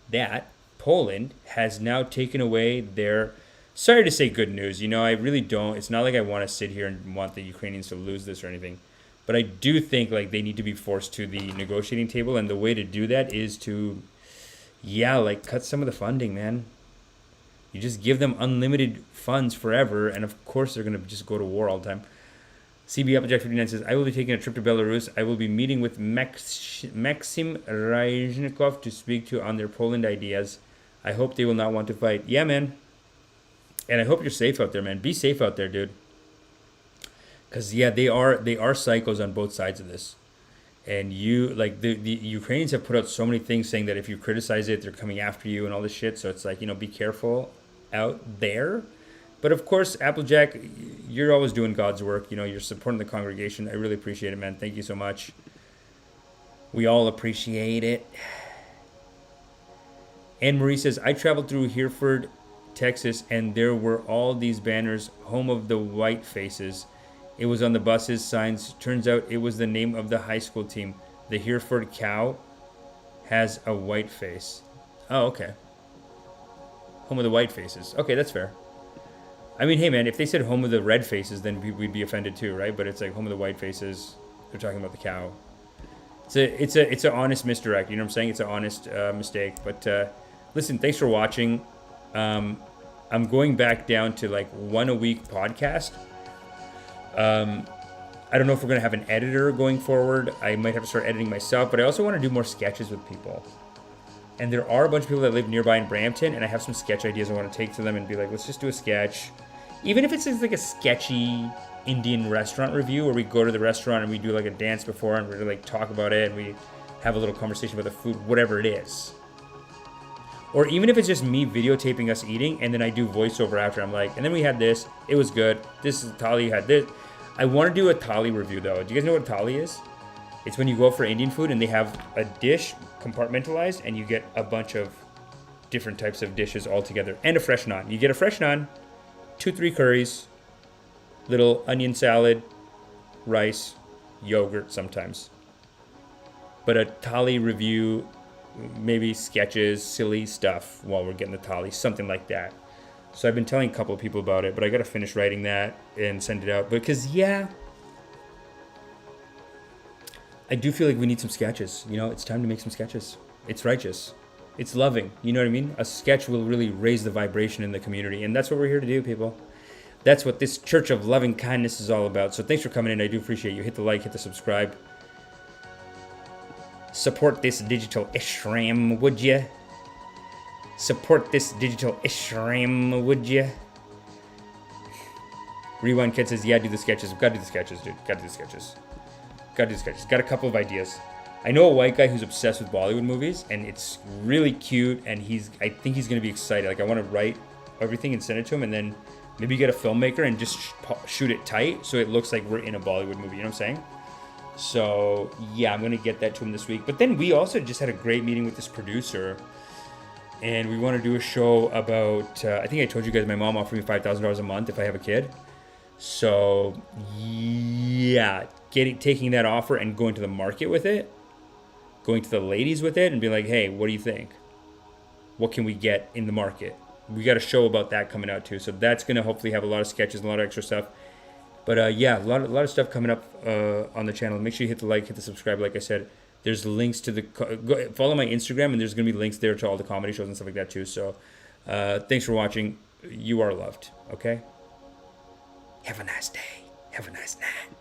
that Poland has now taken away their... Sorry to say good news. I really don't. It's not like I want to sit here and want the Ukrainians to lose this or anything. But I do think they need to be forced to the negotiating table. And the way to do that is to, cut some of the funding, man. You just give them unlimited funds forever. And of course, they're going to just go to war all the time. CB Applejack 59 says, I will be taking a trip to Belarus. I will be meeting with Maxim Reznikov to speak to on their Poland ideas. I hope they will not want to fight. Yeah, man. And I hope you're safe out there, man. Be safe out there, dude. Because, yeah, they are psychos on both sides of this. And the Ukrainians have put out so many things saying that if you criticize it, they're coming after you and all this shit. So it's like, be careful out there. But of course, Applejack, you're always doing God's work. You're supporting the congregation. I really appreciate it, man. Thank you so much. We all appreciate it. Anne Marie says, I traveled through Hereford, Texas, and there were all these banners, home of the white faces. It was on the buses, signs. Turns out it was the name of the high school team. The Hereford Cow has a white face. Oh, okay. Home of the white faces. Okay, that's fair. I mean, hey, man, if they said home of the red faces, then we'd be offended too, right? But it's like home of the white faces. They're talking about the cow. It's an honest misdirect. You know what I'm saying? It's an honest mistake. But listen, thanks for watching. I'm going back down to like 1 a week podcast. I don't know if we're going to have an editor going forward. I might have to start editing myself, but I also want to do more sketches with people. And there are a bunch of people that live nearby in Brampton, and I have some sketch ideas I want to take to them and be like, let's just do a sketch. Even if it's like a sketchy Indian restaurant review where we go to the restaurant and we do like a dance before and we like talk about it and we have a little conversation about the food, whatever it is. Or even if it's just me videotaping us eating and then I do voiceover after. I'm like, and then we had this, it was good. This is thali had this. I want to do a thali review though. Do you guys know what thali is? It's when you go for Indian food and they have a dish compartmentalized and you get a bunch of different types of dishes all together and a fresh naan. You get a fresh naan, 2-3 curries, little onion salad, rice, yogurt sometimes. But a thali review, maybe sketches, silly stuff while we're getting the thali, something like that. So I've been telling a couple of people about it, but I got to finish writing that and send it out. Because, yeah, I do feel like we need some sketches. It's time to make some sketches. It's righteous. It's loving. You know what I mean? A sketch will really raise the vibration in the community. And that's what we're here to do, people. That's what this Church of Loving Kindness is all about. So thanks for coming in. I do appreciate you. Hit the like, hit the subscribe. Support this digital ashram, would you? Support this digital ashram, would you? Rewind Kid says, yeah, do the sketches. Gotta do the sketches, dude. Gotta do the sketches. Got a couple of ideas. I know a white guy who's obsessed with Bollywood movies, and it's really cute, and I think he's going to be excited. Like, I want to write everything and send it to him, and then maybe get a filmmaker and just shoot it tight so it looks like we're in a Bollywood movie. You know what I'm saying? So, yeah, I'm going to get that to him this week. But then we also just had a great meeting with this producer, and we want to do a show about, I think I told you guys my mom offered me $5,000 a month if I have a kid. So, yeah, taking that offer and going to the market with it, going to the ladies with it and be like, hey, what do you think? What can we get in the market? We got a show about that coming out too. So that's going to hopefully have a lot of sketches and a lot of extra stuff. But yeah, a lot of stuff coming up on the channel. Make sure you hit the like, hit the subscribe. Like I said, there's links to follow my Instagram, and there's going to be links there to all the comedy shows and stuff like that too. So thanks for watching. You are loved. Okay? Have a nice day. Have a nice night.